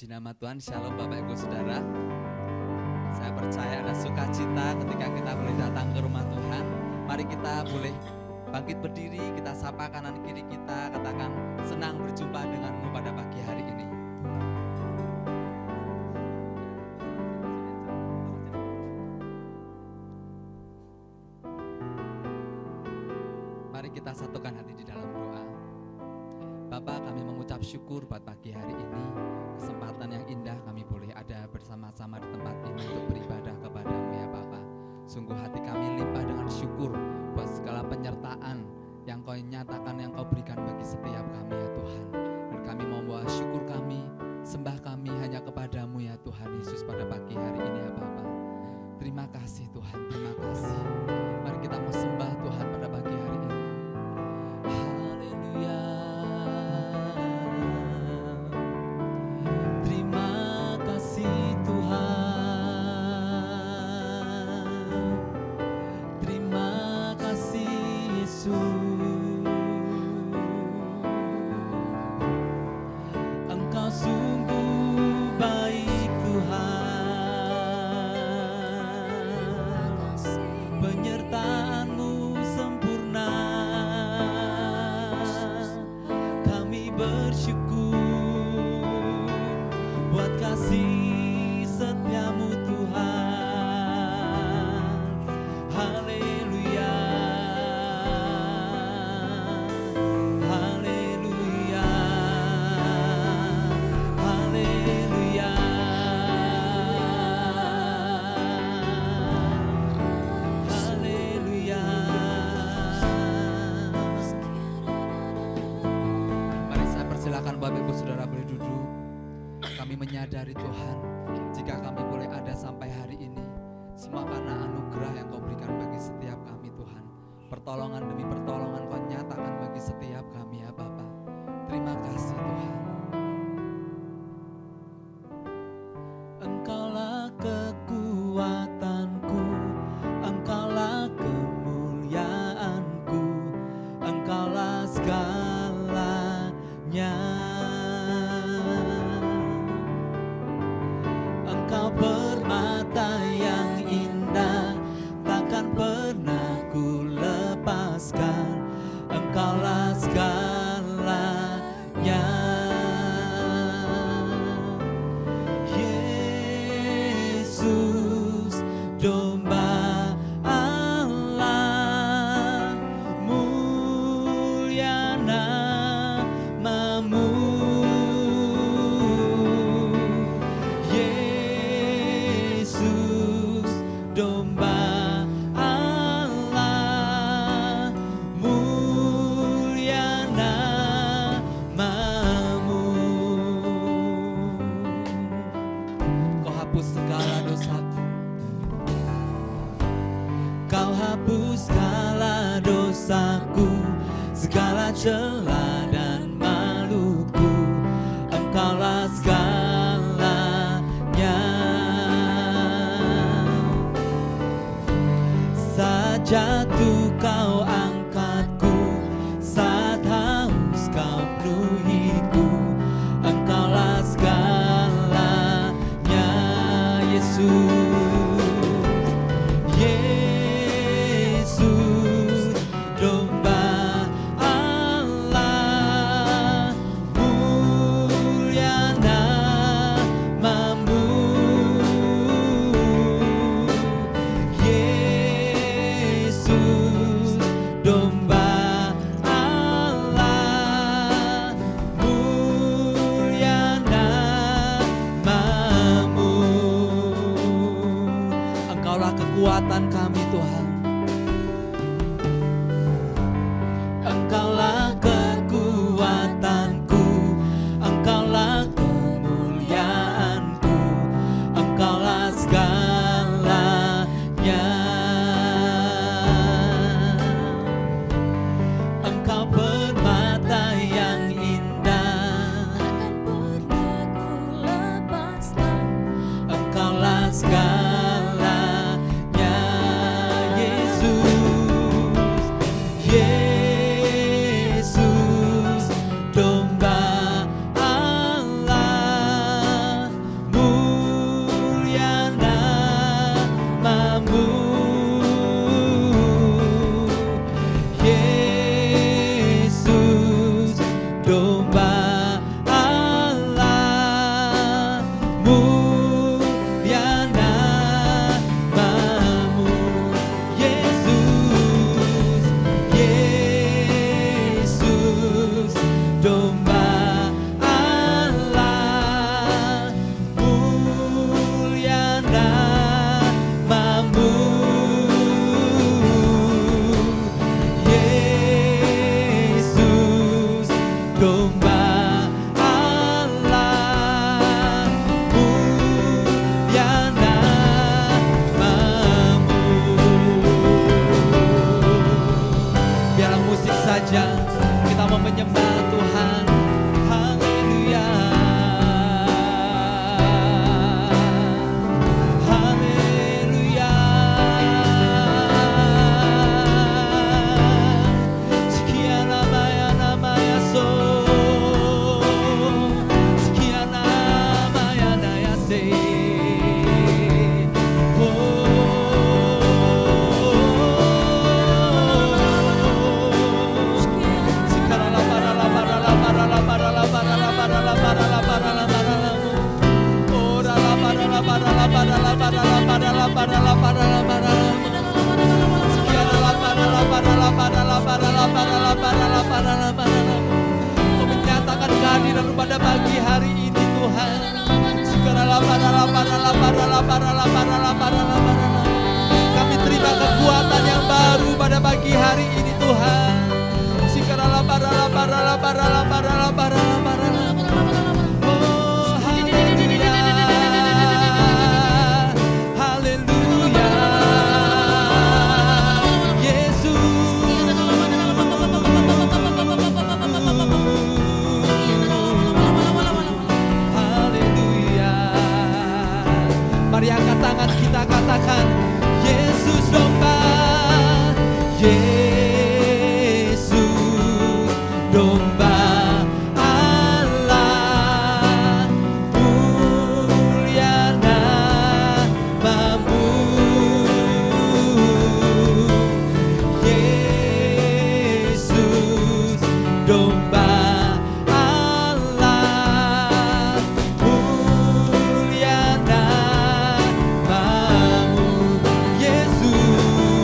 Puji nama Tuhan, Shalom Bapak Ibu Saudara. Saya percaya ada sukacita ketika kita boleh datang ke rumah Tuhan. Mari kita boleh bangkit berdiri, kita sapa kanan kiri kita, katakan senang berjumpa denganmu pada pagi hari ini. Mari kita satukan hati di dalam doa. Bapa, kami mengucap syukur buat pagi hari ini. Kesempatan yang indah kami boleh ada bersama-sama di tempat ini untuk beribadah kepadamu ya Bapa. Sungguh hati kami limpah dengan syukur buat segala penyertaan yang kau nyatakan, yang kau berikan bagi setiap kami ya Tuhan. Dan kami mau membawa syukur kami, sembah kami hanya kepadamu ya Tuhan Yesus pada pagi hari ini ya Bapa. Terima kasih Tuhan, terima kasih. Mari kita mau sembah Tuhan pada pagi hari ini. Haleluya. Menyadari Tuhan, jika kami boleh ada sampai hari ini, semua karena anugerah yang kau berikan bagi setiap kami Tuhan. Pertolongan demi pertolongan kau nyatakan bagi setiap kami ya Bapa. Terima kasih Tuhan. Engkaulah kekuatanku, Engkaulah kemuliaanku, Engkaulah segalanya. Permata yang indah takkan pernah ku lepaskan, Engkaulah segalanya. Yesus, domba Allah, mulia namamu. Domba Allah, mulia namamu. Kau hapus segala dosaku, Kau hapus segala dosaku, segala celah dan maluku, Engkaulah segalanya. Jatuh kau angkatku, saat haus kau penuhiku, Engkaulah segalanya. Yesus, domba Allah, mulia namamu Yesus, Yesus, domba Allah, mulia namamu Yesus, domba Allah, mulia namamu. Biarlah musik saja kita mau menyembah Tuhan. Haleluya, haleluya. Sekian namanya so, sekian namanya naya se. Menyatakan kehadiran pada pagi hari ini Tuhan. Kami terima kekuatan yang baru pada pagi hari ini Tuhan. Oh haleluya, haleluya, Yesus. Haleluya. Mari angkat tangan kita katakan Yesus domba, Yesus domba Allah, mulia namamu Yesus, domba Allah, mulia namamu Yesus.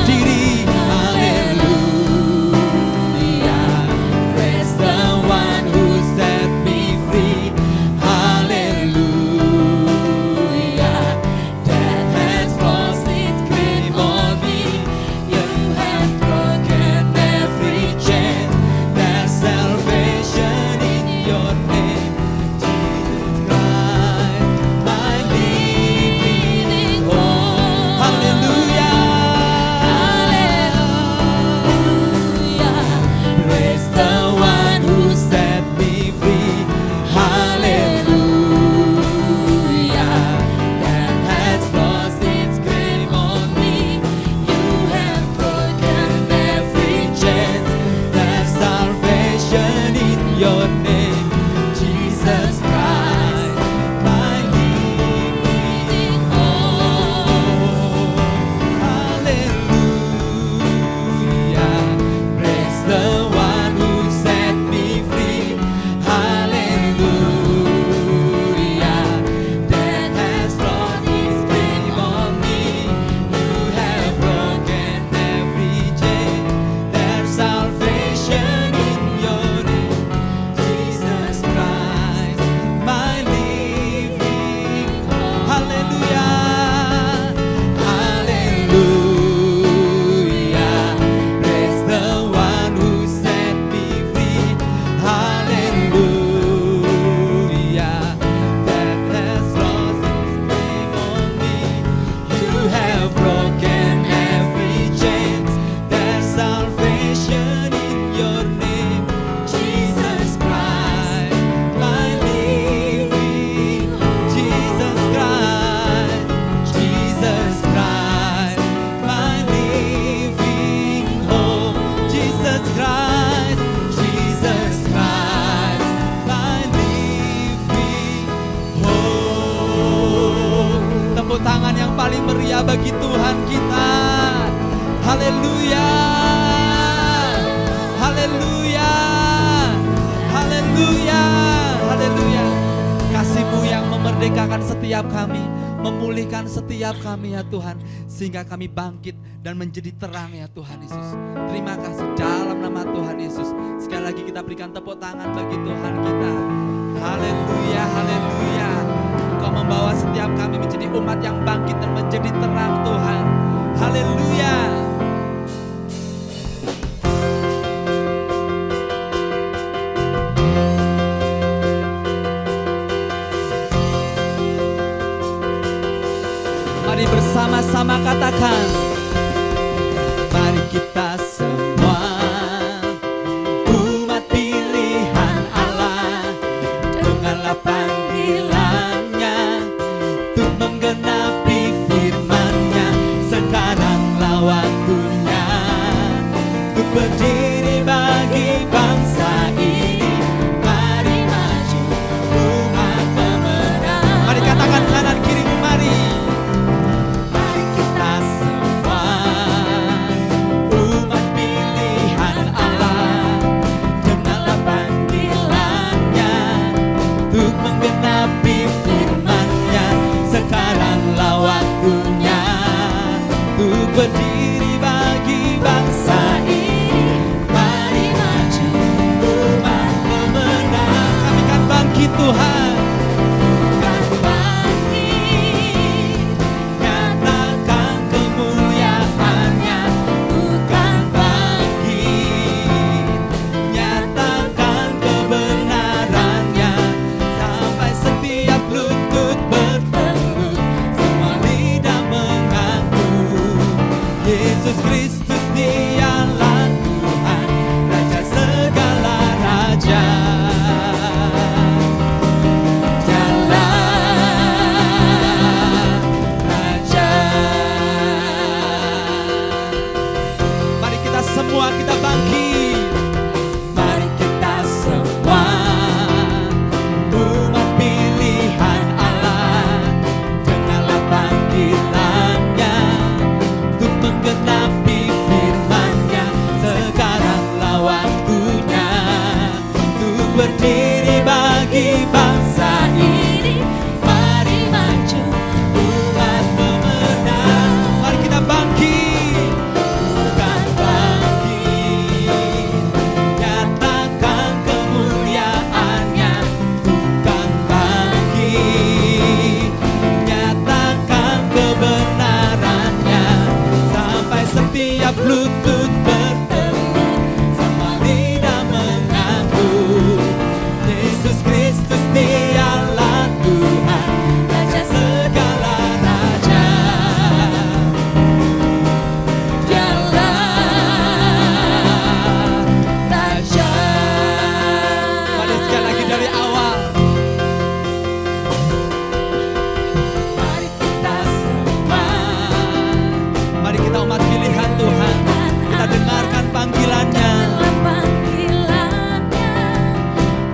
berdiri. Haleluya, praise the one who set me free. Haleluya, death has lost its grip on me. You have broken every chain. There's salvation in your name, Jesus Christ, my living hope. Hallelujah, hallelujah, praise the one who set me free. Hallelujah, death has lost its grip on me. You have broken every chain. There's salvation in your name, Jesus Christ, my living hope. Hallelujah, praise the one who set me free. Hallelujah, death has lost its grip on me. You have broken every chain. There's salvation in your name, Jesus Christ, my living hope. Hallelujah, hallelujah, praise the one who set me free. Hallelujah, death has lost its grip on me. You have broken every chain. There's salvation in your name, Jesus Christ, my living hope. Jesus Christ, Jesus Christ, my living hope. Jesus Christ, Jesus Christ, my living hope. Tepuk tangan yang paling meriah bagi Tuhan kita. Haleluya, haleluya, haleluya, haleluya. Kasih-Mu yang memerdekakan setiap kami, memulihkan setiap kami ya Tuhan, sehingga kami bangkit dan menjadi terang ya Tuhan Yesus. Terima kasih dalam nama Tuhan Yesus. Sekali lagi kita berikan tepuk tangan bagi Tuhan kita. Haleluya, haleluya. Engkau membawa setiap kami menjadi umat yang bangkit dan menjadi terang Tuhan. Haleluya. Mari bersama-sama katakan, mari kita semua umat pilihan Allah, dengarlah panggilannya untuk menggenapi firman-Nya. Sekaranglah waktunya untuk berdiri bagi bangsa ini. Mari maju umat pemenang. Mari katakan kanan kirimu, mari. Mari kita semua umat pilihan Allah, dengarlah panggilannya untuk menggenapi firman-Nya. Sekaranglah waktunya untuk berdiri bagi bangsa ini. Mari maju umat pemenang. Kami kan bangkit Tuhan, kan bangkit, nyatakan kemuliaan-Nya. Bukan bangkit, nyatakan kebenaran-Nya. Sampai setiap lutut bertelut, semua lidah mengaku Yesus Kristus dialah Tuhan, Raja segala raja. Dialah Raja. Mari kita semua kita bangkit. Mari kita semua umat pilihan Allah, dengarlah panggilannya untuk menggenapi firman-Nya. Sekaranglah waktunya untuk berdiri bagi bangsa ini. Mari maju umat pemenang. Mari kita bangkit setiap lutut bertelut, semua lidah mengaku Yesus Kristus dialah Tuhan, Raja segala raja. Dialah Raja. Mari sekali lagi dari awal. Mari kita semua, mari kita umat pilihan Tuhan, kita dengarkan panggilannya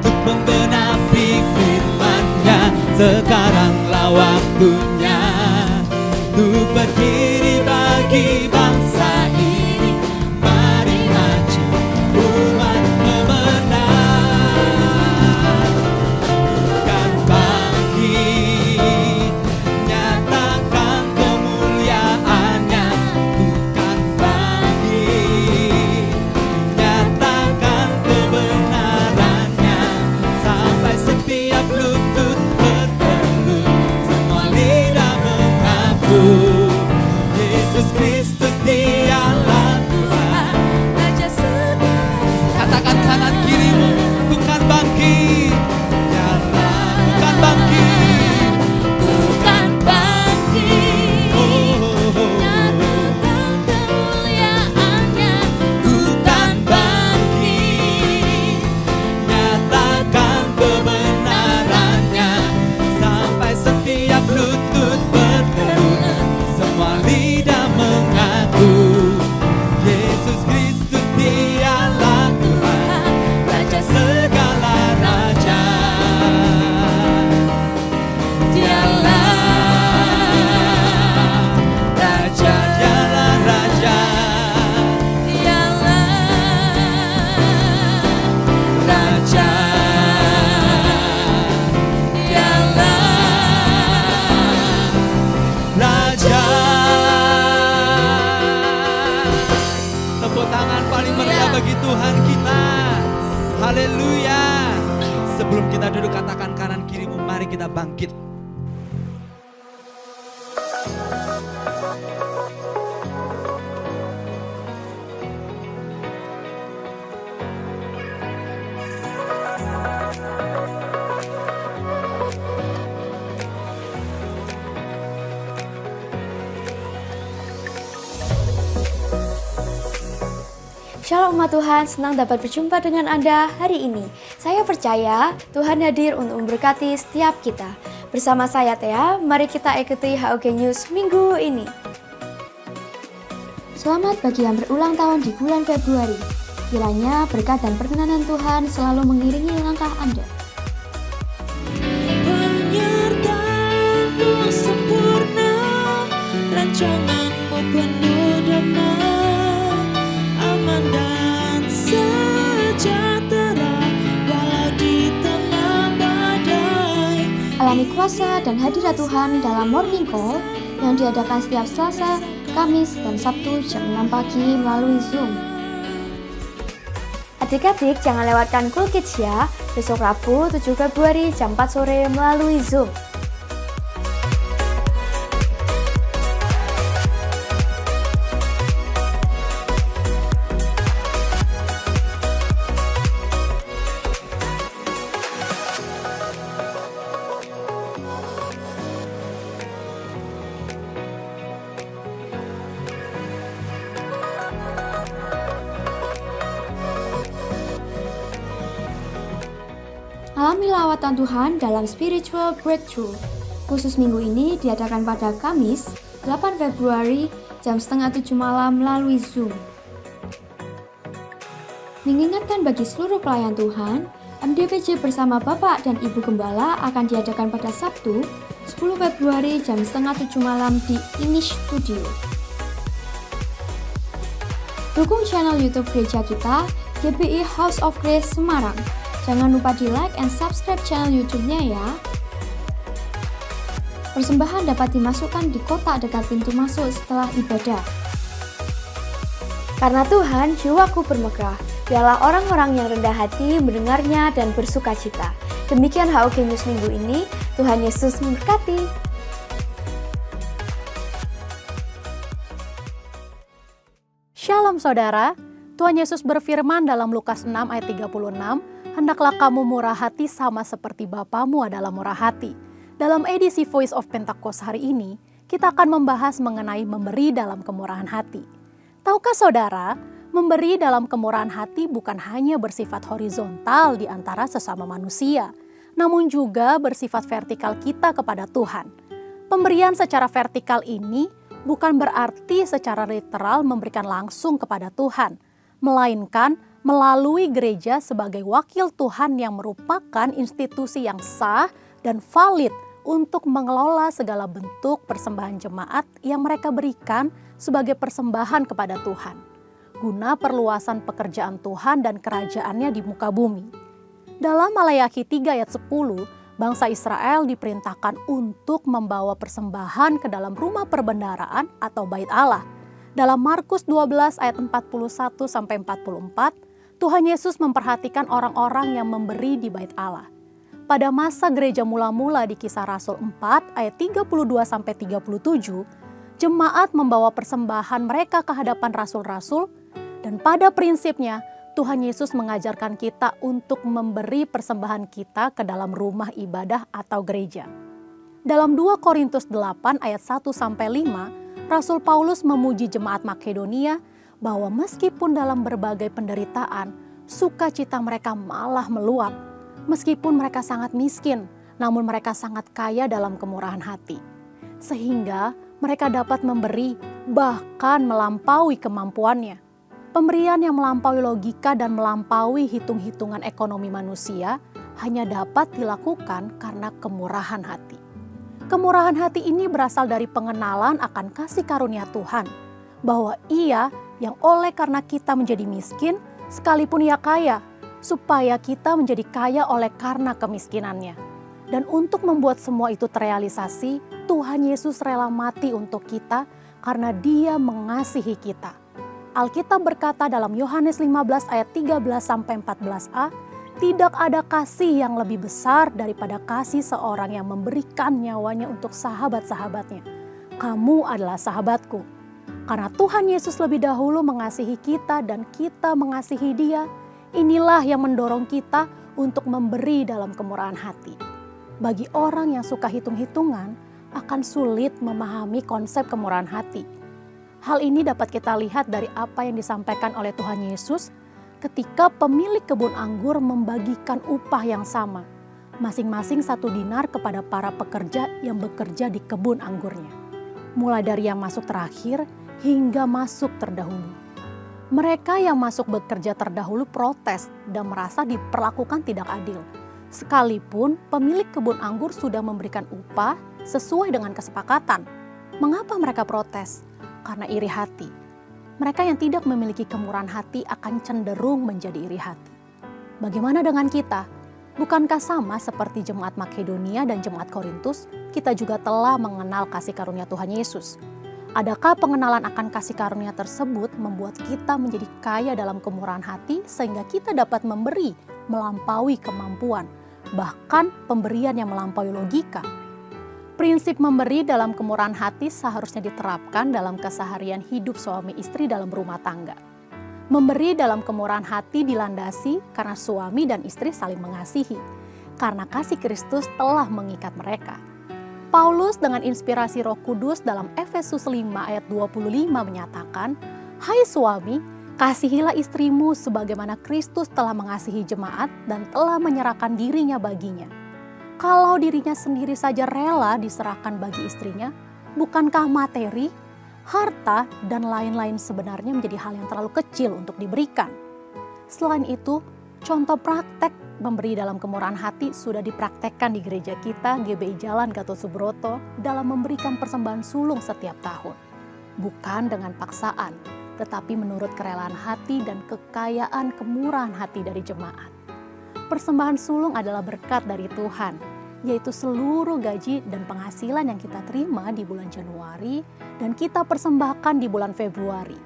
untuk menggenapi firman-Nya. Sekaranglah waktunya untuk berdiri bagi bangsa ini. Mari maju umat pemenang, bukan bangkit, nyatakan kemuliaan-Nya. Bukan bangkit, nyatakan kebenaran-Nya, sampai setiap lutut bertelut, semua lidah mengaku Yesus Kristus dialah Tuhan, Raja segala. Katakan kanan kirimu, bukan bangkit, jalan bukan bangkit, Bukan bangkit, nyatakan kemuliaan-Nya. bukan bangkit, nyatakan kebenaran-Nya, sampai setiap lutut bertelut, semua lidah mengaku Yesus Kristus dialah Tuhan, Raja segala raja. Dialah Raja, dialah Raja, Dialah Raja, Dialah Raja. Tepuk tangan paling meriah bagi Tuhan kita. Haleluya. Sebelum kita duduk, katakan kanan kirimu, mari kita bangkit. Shalom umat Tuhan, senang dapat berjumpa dengan Anda hari ini. Saya percaya Tuhan hadir untuk memberkati setiap kita. Bersama saya Thea, mari kita ikuti HOG News minggu ini. Selamat bagi yang berulang tahun di bulan Februari. Kiranya berkat dan perkenanan Tuhan selalu mengiringi langkah Anda. penyertaanmu sempurna, rancanganmu penuh damai, aman dan sejahtera walau di tengah badai. Alami kuasa dan hadirat Tuhan dalam Morning Call yang diadakan setiap Selasa, Kamis, dan Sabtu jam 6 pagi melalui Zoom. Adik-adik jangan lewatkan Cool Kids ya, besok Rabu 7 Februari jam 4 sore melalui Zoom. Alami lawatan Tuhan dalam Spiritual Breakthrough. Khusus minggu ini diadakan pada Kamis, 8 Februari, jam setengah 7 malam melalui Zoom. Mengingatkan bagi seluruh pelayan Tuhan, MDPJ bersama Bapak dan Ibu Gembala akan diadakan pada Sabtu, 10 Februari, jam setengah 7 malam di Inish Studio. Dukung channel YouTube gereja kita, GBI House of Grace Semarang. Jangan lupa di like and subscribe channel YouTube-nya ya. Persembahan dapat dimasukkan di kotak dekat pintu masuk setelah ibadah. Karena Tuhan, jiwaku bermegah. Biarlah orang-orang yang rendah hati mendengarnya dan bersukacita. Demikian HOG News minggu ini. Tuhan Yesus memberkati. Shalom saudara, Tuhan Yesus berfirman dalam Lukas 6 ayat 36, "Hendaklah kamu murah hati sama seperti Bapamu adalah murah hati." Dalam edisi Voice of Pentecost hari ini, kita akan membahas mengenai memberi dalam kemurahan hati. Tahukah saudara, memberi dalam kemurahan hati bukan hanya bersifat horizontal di antara sesama manusia, namun juga bersifat vertikal kita kepada Tuhan. Pemberian secara vertikal ini bukan berarti secara literal memberikan langsung kepada Tuhan, melainkan melalui gereja sebagai wakil Tuhan yang merupakan institusi yang sah dan valid untuk mengelola segala bentuk persembahan jemaat yang mereka berikan sebagai persembahan kepada Tuhan, guna perluasan pekerjaan Tuhan dan kerajaannya di muka bumi. Dalam Malayaki 3 ayat 10, bangsa Israel diperintahkan untuk membawa persembahan ke dalam rumah perbendaharaan atau bait Allah. Dalam Markus 12 ayat 41-44, Tuhan Yesus memperhatikan orang-orang yang memberi di bait Allah. Pada masa gereja mula-mula di Kisah Rasul 4 ayat 32-37, jemaat membawa persembahan mereka ke hadapan rasul-rasul, dan pada prinsipnya Tuhan Yesus mengajarkan kita untuk memberi persembahan kita ke dalam rumah ibadah atau gereja. Dalam 2 Korintus 8 ayat 1-5, Rasul Paulus memuji jemaat Makedonia bahwa meskipun dalam berbagai penderitaan, sukacita mereka malah meluap. Meskipun mereka sangat miskin, namun mereka sangat kaya dalam kemurahan hati. Sehingga mereka dapat memberi bahkan melampaui kemampuannya. Pemberian yang melampaui logika dan melampaui hitung-hitungan ekonomi manusia hanya dapat dilakukan karena kemurahan hati. Kemurahan hati ini berasal dari pengenalan akan kasih karunia Tuhan, bahwa Ia yang oleh karena kita menjadi miskin, sekalipun Ia kaya, supaya kita menjadi kaya oleh karena kemiskinannya. Dan untuk membuat semua itu terrealisasi, Tuhan Yesus rela mati untuk kita karena Dia mengasihi kita. Alkitab berkata dalam Yohanes 15 ayat 13-14a, "Tidak ada kasih yang lebih besar daripada kasih seorang yang memberikan nyawanya untuk sahabat-sahabatnya. Kamu adalah sahabatku." Karena Tuhan Yesus lebih dahulu mengasihi kita dan kita mengasihi Dia, inilah yang mendorong kita untuk memberi dalam kemurahan hati. Bagi orang yang suka hitung-hitungan, akan sulit memahami konsep kemurahan hati. Hal ini dapat kita lihat dari apa yang disampaikan oleh Tuhan Yesus ketika pemilik kebun anggur membagikan upah yang sama, masing-masing 1 dinar kepada para pekerja yang bekerja di kebun anggurnya. Mulai dari yang masuk terakhir hingga masuk terdahulu. Mereka yang masuk bekerja terdahulu protes dan merasa diperlakukan tidak adil. Sekalipun pemilik kebun anggur sudah memberikan upah sesuai dengan kesepakatan. Mengapa mereka protes? Karena iri hati. Mereka yang tidak memiliki kemurahan hati akan cenderung menjadi iri hati. Bagaimana dengan kita? Bukankah sama seperti jemaat Makedonia dan jemaat Korintus, kita juga telah mengenal kasih karunia Tuhan Yesus? Adakah pengenalan akan kasih karunia tersebut membuat kita menjadi kaya dalam kemurahan hati sehingga kita dapat memberi melampaui kemampuan, bahkan pemberian yang melampaui logika? Prinsip memberi dalam kemurahan hati seharusnya diterapkan dalam keseharian hidup suami istri dalam rumah tangga. Memberi dalam kemurahan hati dilandasi karena suami dan istri saling mengasihi, karena kasih Kristus telah mengikat mereka. Paulus dengan inspirasi Roh Kudus dalam Efesus 5 ayat 25 menyatakan, "Hai suami, kasihilah istrimu sebagaimana Kristus telah mengasihi jemaat dan telah menyerahkan dirinya baginya." Kalau dirinya sendiri saja rela diserahkan bagi istrinya, bukankah materi, harta, dan lain-lain sebenarnya menjadi hal yang terlalu kecil untuk diberikan? Selain itu, contoh praktek memberi dalam kemurahan hati sudah dipraktekkan di gereja kita GBI Jalan Gatot Subroto dalam memberikan persembahan sulung setiap tahun. Bukan dengan paksaan, tetapi menurut kerelaan hati dan kekayaan kemurahan hati dari jemaat. Persembahan sulung adalah berkat dari Tuhan, yaitu seluruh gaji dan penghasilan yang kita terima di bulan Januari dan kita persembahkan di bulan Februari.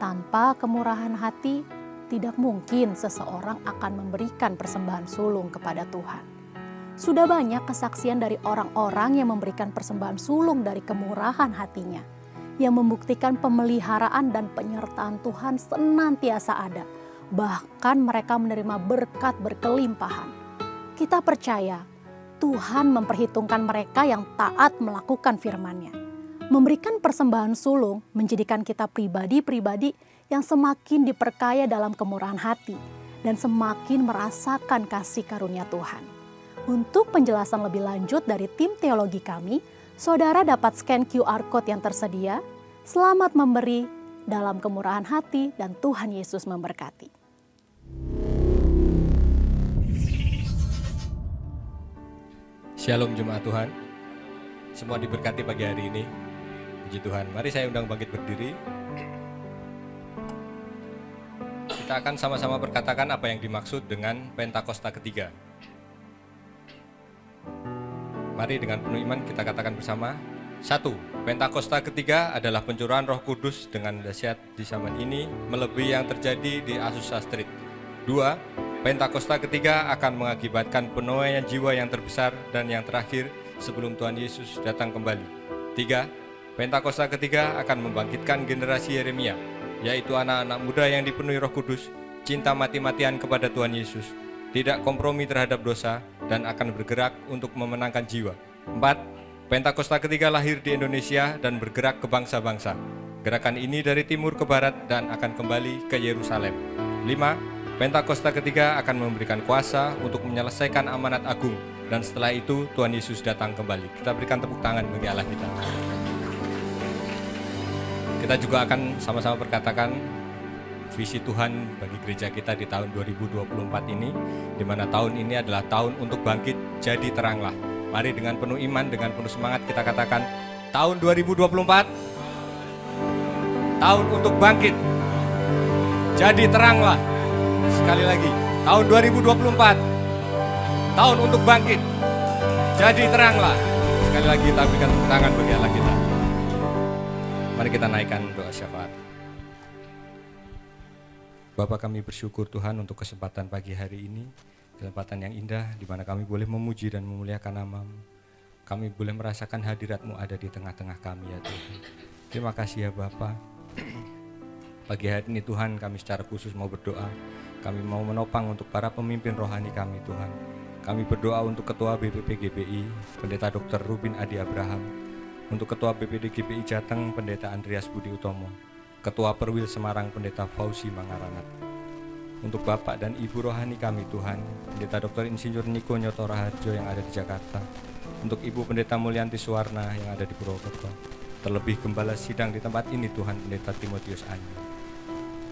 Tanpa kemurahan hati, tidak mungkin seseorang akan memberikan persembahan sulung kepada Tuhan. Sudah banyak kesaksian dari orang-orang yang memberikan persembahan sulung dari kemurahan hatinya. yang membuktikan pemeliharaan dan penyertaan Tuhan senantiasa ada. Bahkan mereka menerima berkat berkelimpahan. Kita percaya Tuhan memperhitungkan mereka yang taat melakukan firman-Nya. Memberikan persembahan sulung menjadikan kita pribadi-pribadi yang semakin diperkaya dalam kemurahan hati dan semakin merasakan kasih karunia Tuhan. Untuk penjelasan lebih lanjut dari tim teologi kami, saudara dapat scan QR Code yang tersedia. Selamat memberi dalam kemurahan hati dan Tuhan Yesus memberkati. Shalom jemaat Tuhan, semua diberkati pagi hari ini. Puji Tuhan, mari saya undang bangkit berdiri. Kita akan sama-sama berkatakan apa yang dimaksud dengan Pentakosta ketiga. Mari dengan penuh iman kita katakan bersama. 1. Pentakosta ketiga adalah pencurahan Roh Kudus dengan dahsyat di zaman ini melebihi yang terjadi di Azusa Street. 2. Pentakosta ketiga akan mengakibatkan penuaian jiwa yang terbesar dan yang terakhir sebelum Tuhan Yesus datang kembali. 3. Pentakosta ketiga akan membangkitkan generasi Yeremia, yaitu anak-anak muda yang dipenuhi Roh Kudus, cinta mati-matian kepada Tuhan Yesus, tidak kompromi terhadap dosa, dan akan bergerak untuk memenangkan jiwa. 4. Pentakosta ketiga lahir di Indonesia dan bergerak ke bangsa-bangsa. Gerakan ini dari timur ke barat dan akan kembali ke Yerusalem. 5. Pentakosta ketiga akan memberikan kuasa untuk menyelesaikan amanat agung, dan setelah itu Tuhan Yesus datang kembali. Kita berikan tepuk tangan bagi Allah kita. Kita juga akan sama-sama berkatakan visi Tuhan bagi gereja kita di tahun 2024 ini, di mana tahun ini adalah tahun untuk bangkit jadi teranglah. Mari dengan penuh iman, dengan penuh semangat kita katakan, tahun 2024, tahun untuk bangkit jadi teranglah. Sekali lagi, tahun 2024, tahun untuk bangkit jadi teranglah. Sekali lagi kita berikan tepuk tangan bagi Allah kita. Mari kita naikkan doa syafaat. Bapa, kami bersyukur Tuhan untuk kesempatan pagi hari ini, kesempatan yang indah di mana kami boleh memuji dan memuliakan nama-Mu. Kami boleh merasakan hadirat-Mu ada di tengah-tengah kami ya Tuhan. Terima kasih ya Bapa. Pagi hari ini Tuhan, kami secara khusus mau berdoa. Kami mau menopang untuk para pemimpin rohani kami Tuhan. Kami berdoa untuk Ketua BPP GBI, Pendeta Dr. Rubin Adi Abraham, untuk Ketua BPD GBI Jateng, Pendeta Andreas Budi Utomo, Ketua Perwil Semarang, Pendeta Fauzi Mangaranat. Untuk Bapak dan Ibu rohani kami Tuhan, Pendeta Dr. Insinyur Niko Nyoto Raharjo yang ada di Jakarta, untuk Ibu Pendeta Mulyanti Suwarna yang ada di Purwokerto, terlebih Gembala Sidang di tempat ini Tuhan, Pendeta Timotius Anyi.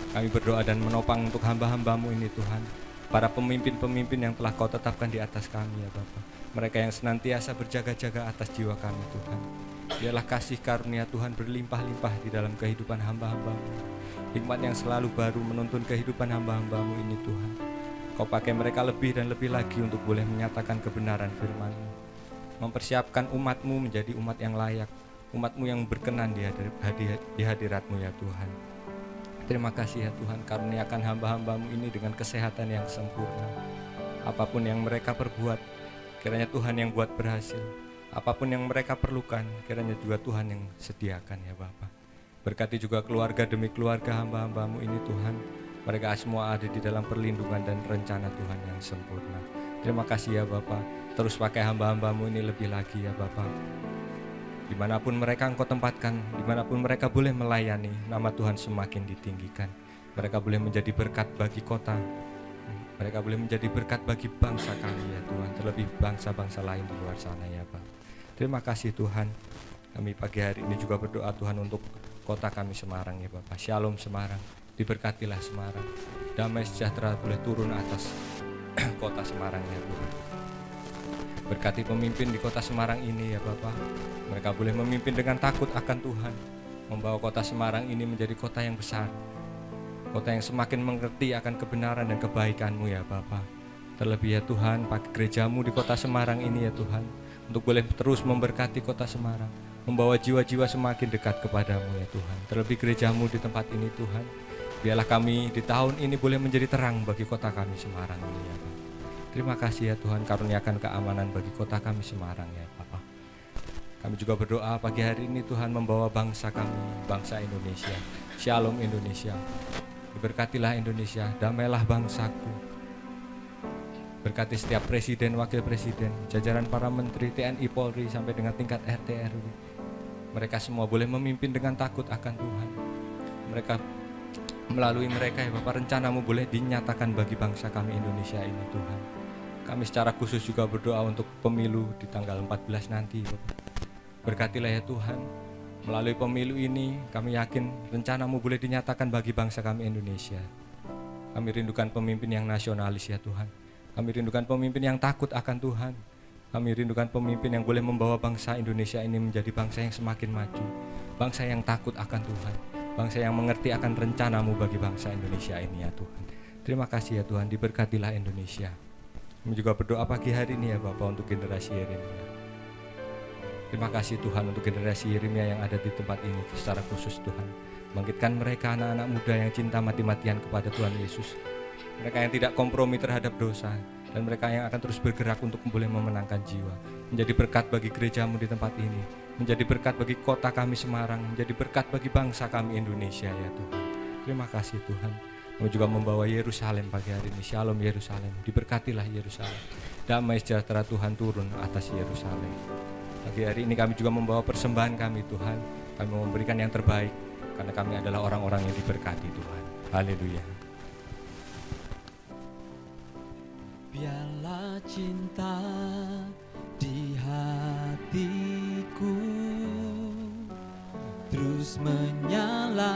Kami berdoa dan menopang untuk hamba-hamba-Mu ini Tuhan, para pemimpin-pemimpin yang telah Kau tetapkan di atas kami ya Bapak, mereka yang senantiasa berjaga-jaga atas jiwa kami Tuhan. Biarlah kasih karunia Tuhan berlimpah-limpah di dalam kehidupan hamba-hamba-Mu. Hikmat yang selalu baru menuntun kehidupan hamba-hamba-Mu ini Tuhan. Kau pakai mereka lebih dan lebih lagi untuk boleh menyatakan kebenaran firman-Mu, mempersiapkan umat-Mu menjadi umat yang layak, umat-Mu yang berkenan di hadirat-Mu ya Tuhan. Terima kasih ya Tuhan, karuniakan hamba-hamba-Mu ini dengan kesehatan yang sempurna. Apapun yang mereka perbuat, kiranya Tuhan yang buat berhasil. Apapun yang mereka perlukan, kiranya juga Tuhan yang sediakan ya Bapa. Berkati juga keluarga demi keluarga hamba-hamba-Mu ini Tuhan. Mereka semua ada di dalam perlindungan dan rencana Tuhan yang sempurna. Terima kasih ya Bapa. Terus pakai hamba-hamba-Mu ini lebih lagi ya Bapa. Dimanapun mereka Engkau tempatkan, dimanapun mereka boleh melayani, nama Tuhan semakin ditinggikan. Mereka boleh menjadi berkat bagi kota. Mereka boleh menjadi berkat bagi bangsa kami ya Tuhan, terlebih bangsa-bangsa lain di luar sana ya Pak. Terima kasih Tuhan. Kami pagi hari ini juga berdoa Tuhan untuk kota kami Semarang ya Bapak. Shalom Semarang, diberkatilah Semarang. Damai sejahtera boleh turun atas kota Semarang ya Tuhan. Berkati pemimpin di kota Semarang ini ya Bapak. Mereka boleh memimpin dengan takut akan Tuhan, membawa kota Semarang ini menjadi kota yang besar, kota yang semakin mengerti akan kebenaran dan kebaikan-Mu ya Bapa. Terlebih ya Tuhan, pakai gereja-Mu di kota Semarang ini ya Tuhan, untuk boleh terus memberkati kota Semarang, membawa jiwa-jiwa semakin dekat kepadamu ya Tuhan. Terlebih gereja-Mu di tempat ini Tuhan, biarlah kami di tahun ini boleh menjadi terang bagi kota kami Semarang ini ya Bapa. Terima kasih ya Tuhan, karuniakan keamanan bagi kota kami Semarang ya Bapa. Kami juga berdoa pagi hari ini Tuhan membawa bangsa kami, bangsa Indonesia. Shalom Indonesia. Diberkatilah Indonesia, damailah bangsaku. Berkati setiap presiden, wakil presiden, jajaran para menteri, TNI, Polri, sampai dengan tingkat RT RW. Mereka semua boleh memimpin dengan takut akan Tuhan. Melalui mereka ya Bapak, rencanamu boleh dinyatakan bagi bangsa kami Indonesia ini Tuhan. Kami secara khusus juga berdoa untuk pemilu di tanggal 14 nanti Bapak. Berkatilah ya Tuhan, melalui pemilu ini kami yakin rencanamu boleh dinyatakan bagi bangsa kami Indonesia. Kami rindukan pemimpin yang nasionalis ya Tuhan. Kami rindukan pemimpin yang takut akan Tuhan. Kami rindukan pemimpin yang boleh membawa bangsa Indonesia ini menjadi bangsa yang semakin maju. Bangsa yang takut akan Tuhan. Bangsa yang mengerti akan rencanamu bagi bangsa Indonesia ini ya Tuhan. Terima kasih ya Tuhan, diberkatilah Indonesia. Kami juga berdoa pagi hari ini ya Bapak untuk generasi Yeremia. Terima kasih Tuhan untuk generasi Yeremia yang ada di tempat ini secara khusus Tuhan. Bangkitkan mereka anak-anak muda yang cinta mati-matian kepada Tuhan Yesus. Mereka yang tidak kompromi terhadap dosa. Dan mereka yang akan terus bergerak untuk boleh memenangkan jiwa. Menjadi berkat bagi gerejamu di tempat ini. Menjadi berkat bagi kota kami Semarang. Menjadi berkat bagi bangsa kami Indonesia ya Tuhan. Terima kasih Tuhan. Kami juga membawa Yerusalem pagi hari ini. Shalom Yerusalem. Diberkatilah Yerusalem. Damai sejahtera Tuhan turun atas Yerusalem. Pagi hari ini kami juga membawa persembahan kami Tuhan. Kami memberikan yang terbaik. Karena kami adalah orang-orang yang diberkati Tuhan. Haleluya. Biarlah cinta di hatiku terus menyala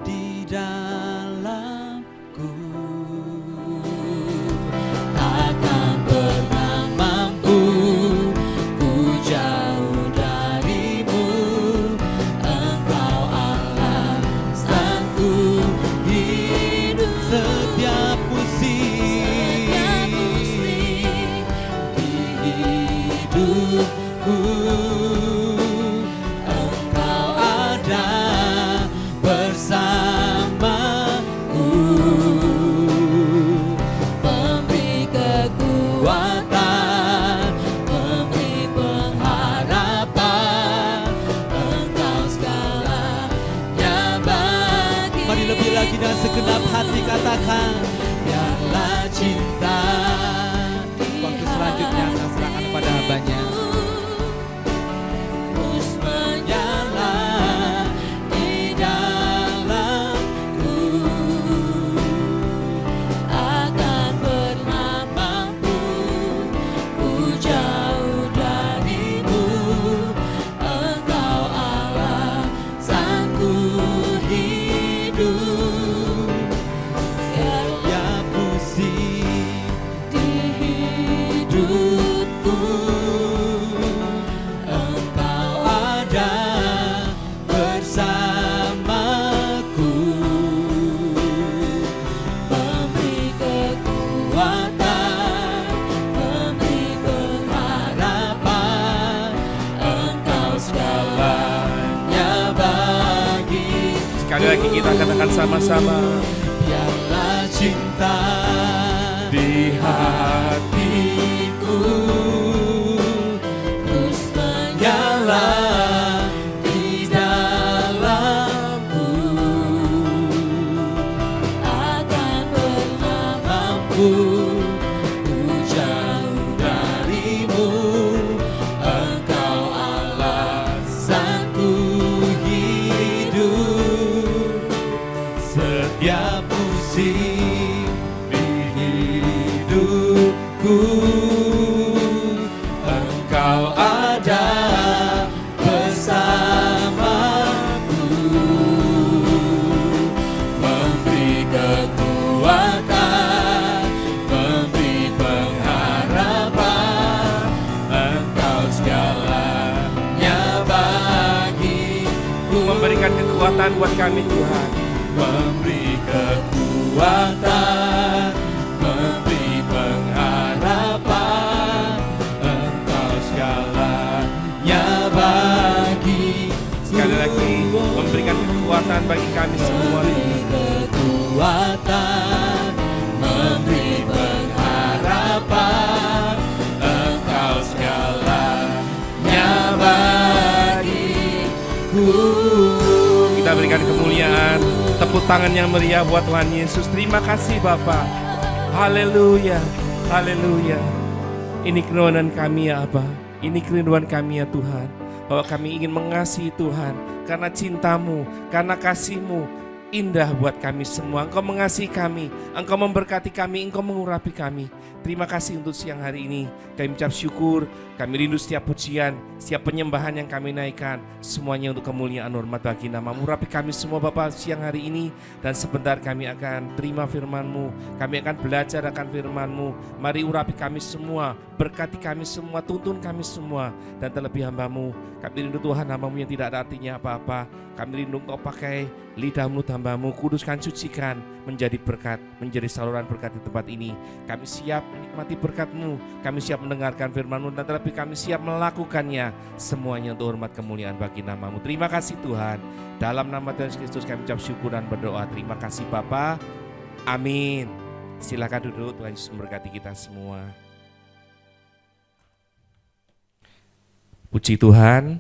di dalamku, takkan pernah mampu ku jauh darimu. Engkau Allah sangku hidup. Setiap musim hidupku, Engkau ada bersamaku, memberi kekuatan, memberi pengharapan. Engkau segalanya bagi. Mari lebih lagi dengan segenap hati katakan, biarlah cinta. Waktu selanjutnya saya serahkan kepada hambanya. Terus menyala di dalamku, akan pernah mampu ku jauh darimu. Engkau Allah sangku hidup. Setiap musim di hidupku, Engkau ada bersamaku, memberi kekuatan, memberi pengharapan. Engkau segalanya bagi. Sekali lagi kita katakan sama-sama, biarlah cinta di hatiku terus menyala di dalamku, akan pernah mampu ku jauh darimu. Engkau Allah sangku hidup. Setiap musim di hidupku, Engkau ada bersamaku, memberi kekuatan, memberi pengharapan. Engkau segalanya bagiku, memberikan kekuatan buat kami Tuhan. memberi kekuatan, memberi pengharapan. Engkau segalanya bagi. Sekali lagi memberikan kekuatan bagi kami semua. Memberi kekuatan, memberi pengharapan. Engkau segalanya bagi. kemuliaan. Tepuk tangan yang meriah buat Tuhan Yesus. Terima kasih Bapa. Haleluya, haleluya. Ini kerinduan kami ya Abba. Ini kerinduan kami ya Tuhan. Bahwa kami ingin mengasihi Tuhan. Karena cintamu, karena kasihmu indah buat kami semua. Engkau mengasihi kami, Engkau memberkati kami, Engkau mengurapi kami. Terima kasih untuk siang hari ini. Kami ucap syukur, kami rindu setiap pujian, setiap penyembahan yang kami naikkan, semuanya untuk kemuliaan hormat bagi nama-Mu. Urapi kami semua Bapa siang hari ini, dan sebentar kami akan terima firman-Mu. Kami akan belajar akan firman-Mu. Mari urapi kami semua, berkati kami semua, tuntun kami semua, dan terlebih hamba-Mu. Kami rindu Tuhan, hamba-Mu yang tidak ada artinya apa-apa. Kami rindu Engkau pakai lidah mulut hamba-Mu, kuduskan, sucikan, menjadi berkat, menjadi saluran berkat di tempat ini. Kami siap menikmati berkat-Mu, kami siap mendengarkan firman-Mu, dan terlebih kami siap melakukannya, semuanya untuk hormat kemuliaan bagi nama-Mu. Terima kasih Tuhan. Dalam nama Tuhan Yesus Kristus kami ucap syukur dan berdoa. Terima kasih Bapa. Amin. Silakan duduk, Tuhan Yesus memberkati kita semua. Puji Tuhan,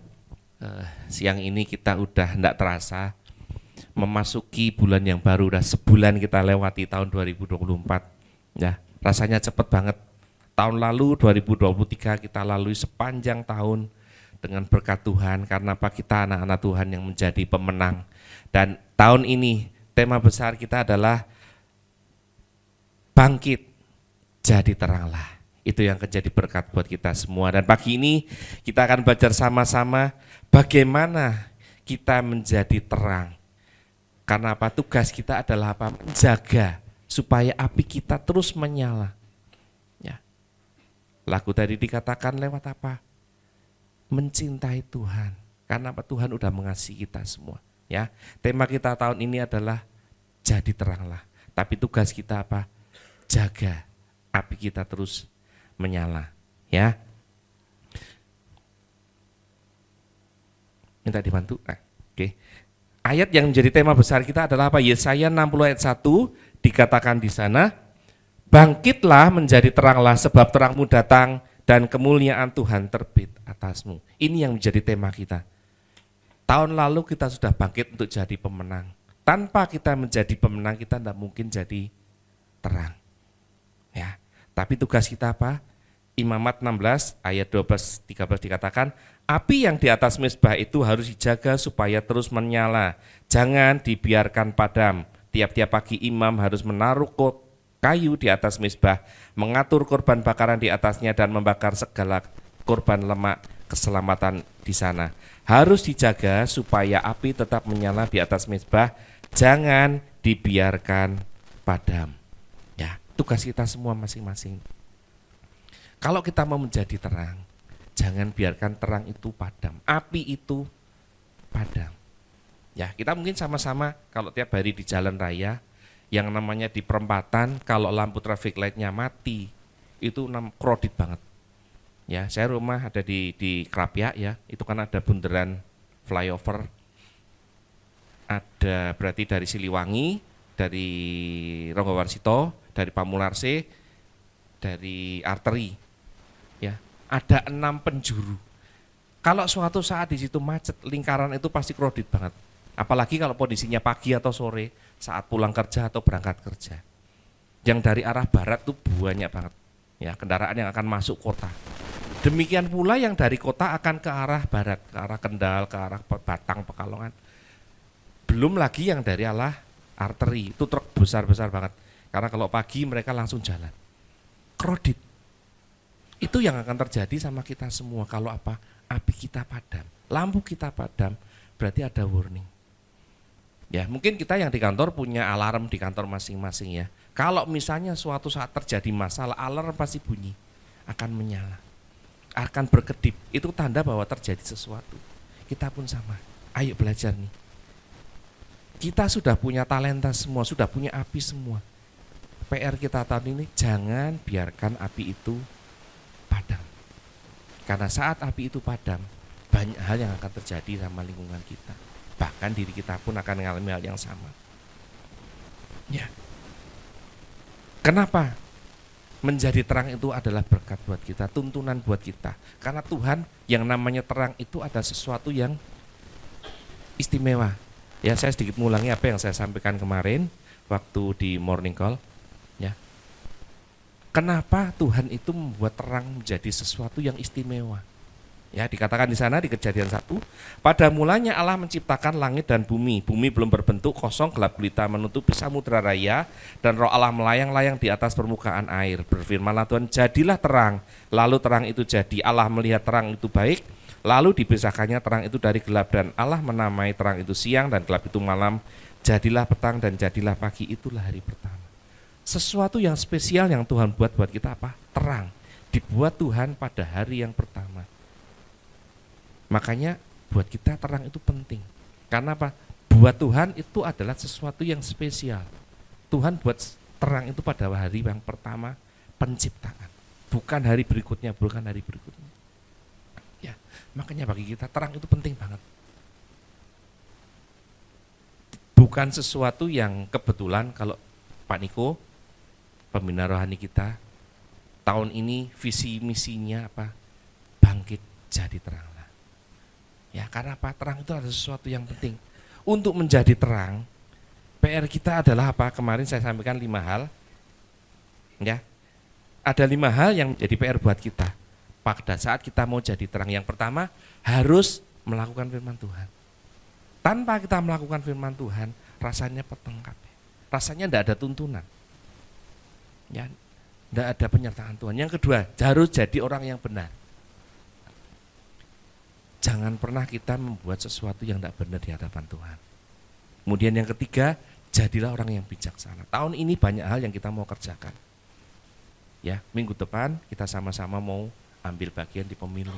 siang ini kita udah tidak terasa memasuki bulan yang baru. Udah sebulan kita lewati tahun 2024 ya, rasanya cepet banget. Tahun lalu 2023 kita lalui sepanjang tahun dengan berkat Tuhan. Karena apa? Kita anak-anak Tuhan yang menjadi pemenang. Dan tahun ini tema besar kita adalah bangkit jadi teranglah. Itu yang akan jadi berkat buat kita semua. Dan pagi ini kita akan belajar sama-sama bagaimana kita menjadi terang. Karena apa? Tugas kita adalah apa? Menjaga supaya api kita terus menyala. Ya. Lagu tadi dikatakan lewat apa? Mencintai Tuhan. Karena apa? Tuhan udah mengasihi kita semua. Ya. Tema kita tahun ini adalah jadi teranglah. Tapi tugas kita apa? Jaga api kita terus menyala, ya. Minta dibantu. Oke. Ayat yang menjadi tema besar kita adalah apa? Yesaya 60 ayat 1 dikatakan di sana, bangkitlah menjadi teranglah sebab terangmu datang dan kemuliaan Tuhan terbit atasmu. Ini yang menjadi tema kita. Tahun lalu kita sudah bangkit untuk jadi pemenang. Tanpa kita menjadi pemenang kita tidak mungkin jadi terang. Ya. Tapi tugas kita apa? Imamat 16 ayat 12-13 dikatakan, api yang di atas mezbah itu harus dijaga supaya terus menyala. Jangan dibiarkan padam. Tiap-tiap pagi imam harus menaruh kayu di atas mezbah, mengatur korban bakaran di atasnya dan membakar segala korban lemak keselamatan di sana. Harus dijaga supaya api tetap menyala di atas mezbah, jangan dibiarkan padam. Ya, tugas kita semua masing-masing. Kalau kita mau menjadi terang, jangan biarkan terang itu padam, api itu padam. Ya, kita mungkin sama-sama kalau tiap hari di jalan raya, yang namanya di perempatan, kalau lampu traffic light-nya mati, itu krodit banget. Ya, saya rumah ada di Krapyak ya, itu kan ada bundaran flyover, ada berarti dari Siliwangi, dari Ronggowarsito, dari Pamularse, dari arteri. Ya, ada 6 penjuru. Kalau suatu saat di situ macet, lingkaran itu pasti krodit banget. Apalagi kalau kondisinya pagi atau sore, saat pulang kerja atau berangkat kerja. Yang dari arah barat tuh banyak banget. Ya, kendaraan yang akan masuk kota. Demikian pula yang dari kota akan ke arah barat, ke arah Kendal, ke arah Batang, Pekalongan. Belum lagi yang dari arah arteri, itu truk besar-besar banget. Karena kalau pagi mereka langsung jalan. Krodit. Itu yang akan terjadi sama kita semua kalau apa? Api kita padam, lampu kita padam, berarti ada warning. Ya, mungkin kita yang di kantor punya alarm di kantor masing-masing ya. Kalau misalnya suatu saat terjadi masalah, alarm pasti bunyi, akan menyala, akan berkedip. Itu tanda bahwa terjadi sesuatu. Kita pun sama. Ayo belajar nih. Kita sudah punya talenta semua, sudah punya api semua. PR kita tahun ini, jangan biarkan api itu padam. Karena saat api itu padam, banyak hal yang akan terjadi sama lingkungan kita. Bahkan diri kita pun akan mengalami hal yang sama. Ya. Kenapa? Menjadi terang itu adalah berkat buat kita, tuntunan buat kita. Karena Tuhan yang namanya terang itu ada sesuatu yang istimewa. Ya, saya sedikit mengulangi apa yang saya sampaikan kemarin waktu di morning call. Ya. Kenapa Tuhan itu membuat terang menjadi sesuatu yang istimewa? Ya, dikatakan di sana di Kejadian 1, pada mulanya Allah menciptakan langit dan bumi. Bumi belum berbentuk, kosong, gelap gulita menutupi samudera raya, dan roh Allah melayang-layang di atas permukaan air. Berfirmanlah Tuhan, jadilah terang. Lalu terang itu jadi. Allah melihat terang itu baik, lalu dipisahkannya terang itu dari gelap, dan Allah menamai terang itu siang dan gelap itu malam. Jadilah petang dan jadilah pagi, itulah hari pertama. Sesuatu yang spesial yang Tuhan buat kita apa? Terang. Dibuat Tuhan pada hari yang pertama. Makanya buat kita terang itu penting. Karena apa? Buat Tuhan itu adalah sesuatu yang spesial. Tuhan buat terang itu pada hari yang pertama penciptaan. Bukan hari berikutnya, bukan hari berikutnya. Ya, makanya bagi kita terang itu penting banget. Bukan sesuatu yang kebetulan. Kalau Pak Niko, pembina rohani kita, tahun ini visi misinya apa? Bangkit jadi terang. Ya, karena apa? Terang itu adalah sesuatu yang penting. Untuk menjadi terang, PR kita adalah apa? Kemarin saya sampaikan 5 hal. Ya. Ada 5 hal yang jadi PR buat kita. Pada saat kita mau jadi terang, yang pertama harus melakukan firman Tuhan. Tanpa kita melakukan firman Tuhan, rasanya peteng kabeh. Rasanya tidak ada tuntunan. Ya, tidak ada penyertaan Tuhan. Yang kedua, harus jadi orang yang benar. Jangan pernah kita membuat sesuatu yang tidak benar di hadapan Tuhan. Kemudian yang ketiga, jadilah orang yang bijaksana. Tahun ini banyak hal yang kita mau kerjakan. Ya, minggu depan kita sama-sama mau ambil bagian di pemilu.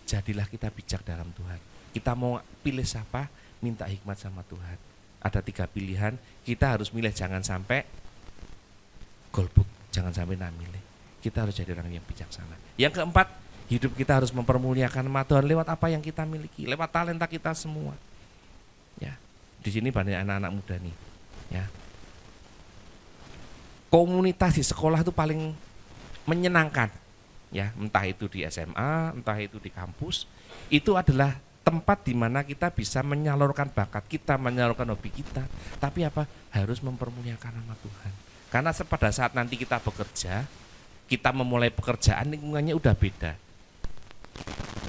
Jadilah kita bijak dalam Tuhan. Kita mau pilih siapa, minta hikmat sama Tuhan. Ada 3 pilihan, kita harus milih, jangan sampai golput, jangan sampai milih. Kita harus jadi orang yang bijaksana. Yang keempat, hidup kita harus mempermuliakan nama Tuhan lewat apa yang kita miliki, lewat talenta kita semua. Ya, di sini banyak anak-anak muda nih. Ya, komunitas di sekolah itu paling menyenangkan. Ya, entah itu di SMA, entah itu di kampus, itu adalah tempat di mana kita bisa menyalurkan bakat kita, menyalurkan hobi kita. Tapi apa? Harus mempermuliakan nama Tuhan. Karena pada saat nanti kita bekerja, kita memulai pekerjaan, lingkungannya udah beda.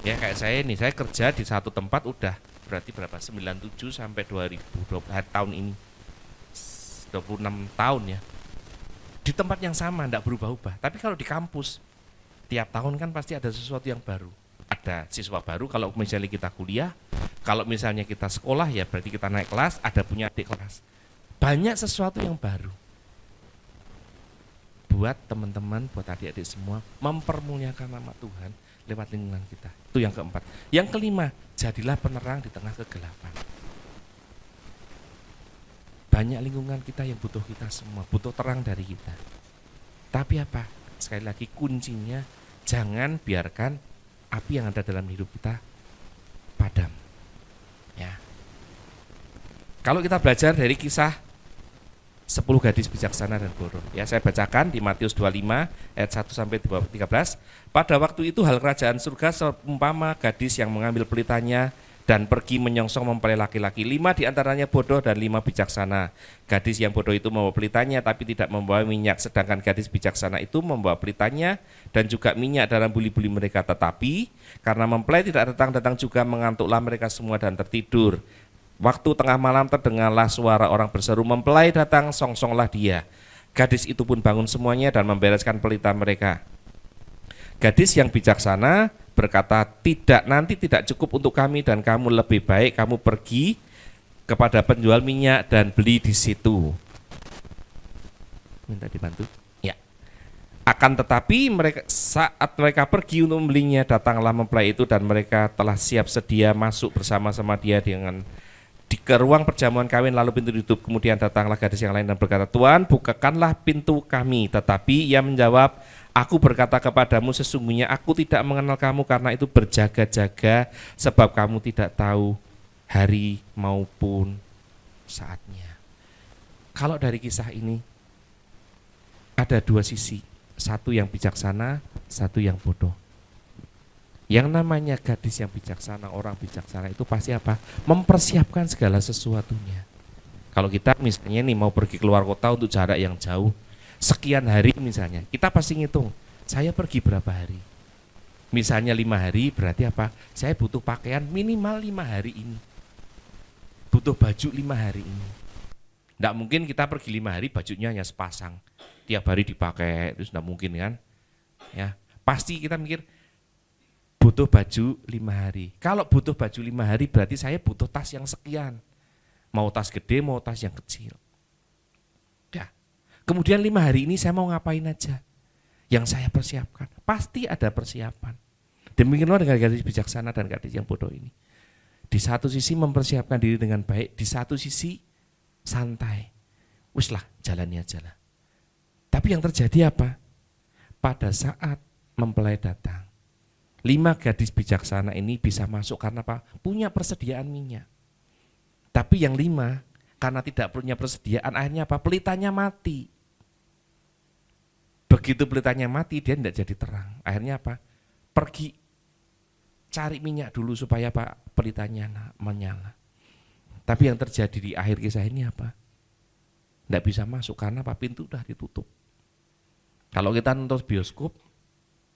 Ya, kayak saya nih, saya kerja di satu tempat udah berarti berapa? 97 sampai 2020 tahun ini. 26 tahun ya. Di tempat yang sama, enggak berubah-ubah. Tapi kalau di kampus, tiap tahun kan pasti ada sesuatu yang baru. Ada siswa baru kalau misalnya kita kuliah, kalau misalnya kita sekolah ya berarti kita naik kelas, ada punya adik kelas. Banyak sesuatu yang baru. Buat teman-teman, buat adik-adik semua, mempermuliakan nama Tuhan lewat lingkungan kita. Itu yang keempat. Yang kelima, jadilah penerang di tengah kegelapan. Banyak lingkungan kita yang butuh kita semua, butuh terang dari kita. Tapi apa? Sekali lagi kuncinya, jangan biarkan api yang ada dalam hidup kita padam. Ya. Kalau kita belajar dari kisah 10 gadis bijaksana dan bodoh. Ya, saya bacakan di Matius 25 ayat 1 sampai 13. Pada waktu itu hal kerajaan surga seumpama gadis yang mengambil pelitanya dan pergi menyongsong mempelai laki-laki. 5 diantaranya bodoh dan 5 bijaksana. Gadis yang bodoh itu membawa pelitanya tapi tidak membawa minyak, sedangkan gadis bijaksana itu membawa pelitanya dan juga minyak dalam buli-buli mereka. Tetapi karena mempelai tidak datang juga, mengantuklah mereka semua dan tertidur. Waktu tengah malam terdengarlah suara orang berseru, mempelai datang, songsonglah dia. Gadis itu pun bangun semuanya dan membereskan pelita mereka. Gadis yang bijaksana berkata, nanti tidak cukup untuk kami dan kamu, lebih baik kamu pergi kepada penjual minyak dan beli di situ. Minta dibantu. Ya. Akan tetapi saat mereka pergi untuk membelinya, datanglah mempelai itu dan mereka telah siap sedia masuk bersama-sama dia ke ruang perjamuan kawin, lalu pintu ditutup. Kemudian datanglah gadis yang lain dan berkata, Tuhan, bukakanlah pintu kami. Tetapi ia menjawab, aku berkata kepadamu, sesungguhnya aku tidak mengenal kamu, karena itu berjaga-jaga, sebab kamu tidak tahu hari maupun saatnya. Kalau dari kisah ini ada 2 sisi, satu yang bijaksana, satu yang bodoh. Yang namanya gadis yang bijaksana, orang bijaksana itu pasti apa? Mempersiapkan segala sesuatunya. Kalau kita misalnya nih mau pergi keluar kota untuk jarak yang jauh, sekian hari misalnya, kita pasti ngitung, saya pergi berapa hari. Misalnya 5 hari, berarti apa? Saya butuh pakaian minimal 5 hari ini. Butuh baju 5 hari ini. Nggak mungkin kita pergi 5 hari bajunya hanya sepasang. Tiap hari dipakai, itu nggak mungkin kan? Ya, pasti kita mikir butuh baju 5 hari. Kalau butuh baju 5 hari berarti saya butuh tas yang sekian. Mau tas gede, mau tas yang kecil. Ya. Kemudian 5 hari ini saya mau ngapain aja? Yang saya persiapkan. Pasti ada persiapan. Demikianlah dengan gadis bijaksana dan gadis yang bodoh ini. Di satu sisi mempersiapkan diri dengan baik, di satu sisi santai. Wis lah, jalani aja lah. Tapi yang terjadi apa? Pada saat mempelai datang, 5 gadis bijaksana ini bisa masuk karena apa? Punya persediaan minyak. Tapi yang 5 karena tidak punya persediaan, akhirnya apa? Pelitanya mati. Begitu pelitanya mati, dia tidak jadi terang. Akhirnya apa? Pergi cari minyak dulu supaya apa? Pelitanya menyala. Tapi yang terjadi di akhir kisah ini apa? Tidak bisa masuk karena apa? Pintu udah ditutup. Kalau kita nonton bioskop,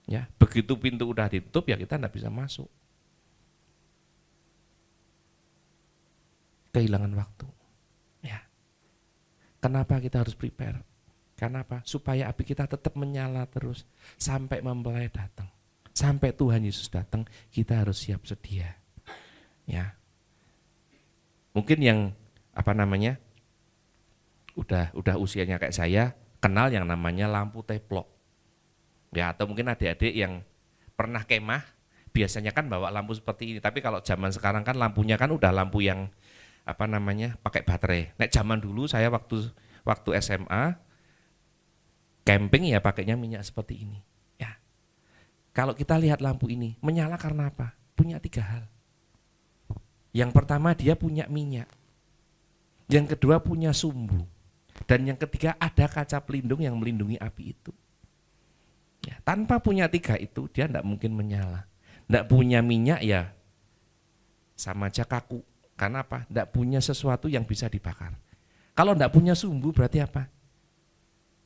ya begitu pintu udah ditutup ya kita tidak bisa masuk. Kehilangan waktu. Ya. Kenapa kita harus prepare? Kenapa? Supaya api kita tetap menyala terus sampai mempelai datang. Sampai Tuhan Yesus datang, kita harus siap sedia. Ya. Mungkin yang udah usianya kayak saya, kenal yang namanya lampu teplok. Ya, atau mungkin adik-adik yang pernah kemah, biasanya kan bawa lampu seperti ini. Tapi kalau zaman sekarang kan lampunya kan udah lampu yang pakai baterai. Nek zaman dulu saya waktu SMA camping ya pakainya minyak seperti ini. Ya. Kalau kita lihat lampu ini menyala karena apa? Punya 3 hal. Yang pertama dia punya minyak. Yang kedua punya sumbu. Dan yang ketiga ada kaca pelindung yang melindungi api itu. Ya, tanpa punya 3 itu dia tidak mungkin menyala. Tidak punya minyak ya sama aja kaku. Karena apa? Tidak punya sesuatu yang bisa dibakar. Kalau tidak punya sumbu berarti apa?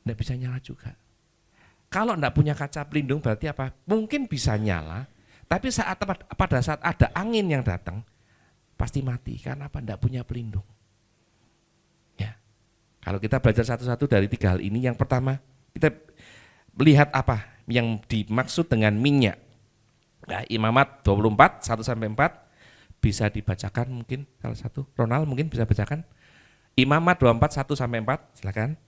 Tidak bisa nyala juga. Kalau tidak punya kaca pelindung berarti apa? Mungkin bisa nyala, tapi pada saat ada angin yang datang, pasti mati. Karena apa? Tidak punya pelindung. Ya. Kalau kita belajar satu-satu dari 3 hal ini, yang pertama kita lihat apa yang dimaksud dengan minyak. Nah, Imamat 24, 1-4 bisa dibacakan mungkin salah satu. Ronald mungkin bisa bacakan. Imamat 24, 1-4, silakan.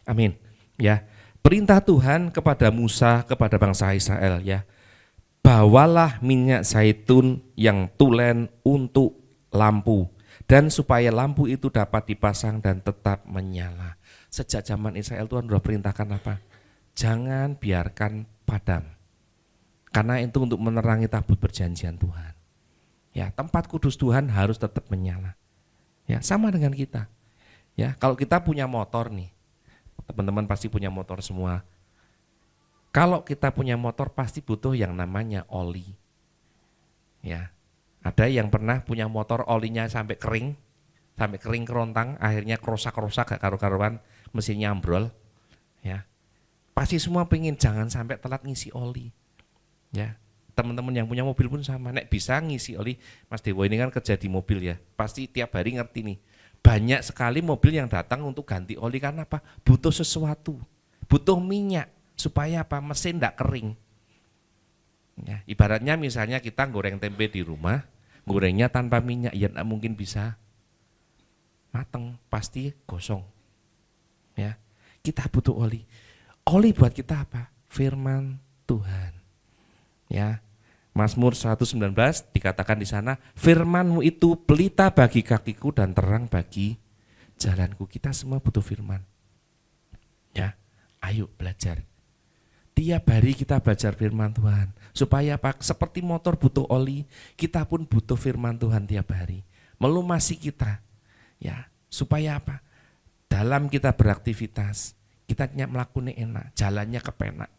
Amin. Ya, perintah Tuhan kepada Musa, kepada bangsa Israel ya. Bawalah minyak zaitun yang tulen untuk lampu dan supaya lampu itu dapat dipasang dan tetap menyala. Sejak zaman Israel Tuhan sudah perintahkan apa? Jangan biarkan padam. Karena itu untuk menerangi tabut perjanjian Tuhan. Ya, tempat kudus Tuhan harus tetap menyala. Ya, sama dengan kita. Ya, kalau kita punya motor nih, teman-teman pasti punya motor semua. Kalau kita punya motor pasti butuh yang namanya oli. Ya. Ada yang pernah punya motor olinya sampai kering kerontang, akhirnya kerosak-kerosak gak karu-karuan, mesinnya ambrol. Ya. Pasti semua pengen jangan sampai telat ngisi oli. Ya. Teman-teman yang punya mobil pun sama, nek bisa ngisi oli. Mas Dewo ini kan kerja di mobil ya, pasti tiap hari ngerti nih. Banyak sekali mobil yang datang untuk ganti oli karena apa? Butuh sesuatu, butuh minyak supaya apa? Mesin tidak kering. Ya, ibaratnya misalnya kita goreng tempe di rumah, gorengnya tanpa minyak ya tidak mungkin bisa mateng, pasti gosong. Ya. Kita butuh oli. Oli buat kita apa? Firman Tuhan. Ya. Mazmur 119 dikatakan di sana, firman-Mu itu pelita bagi kakiku dan terang bagi jalanku. Kita semua butuh firman. Ya. Ayo belajar. Tiap hari kita belajar firman Tuhan. Supaya apa? Seperti motor butuh oli, kita pun butuh firman Tuhan tiap hari. Melumasi kita. Ya, supaya apa? Dalam kita beraktivitas, kita melakukan enak, jalannya kepenak.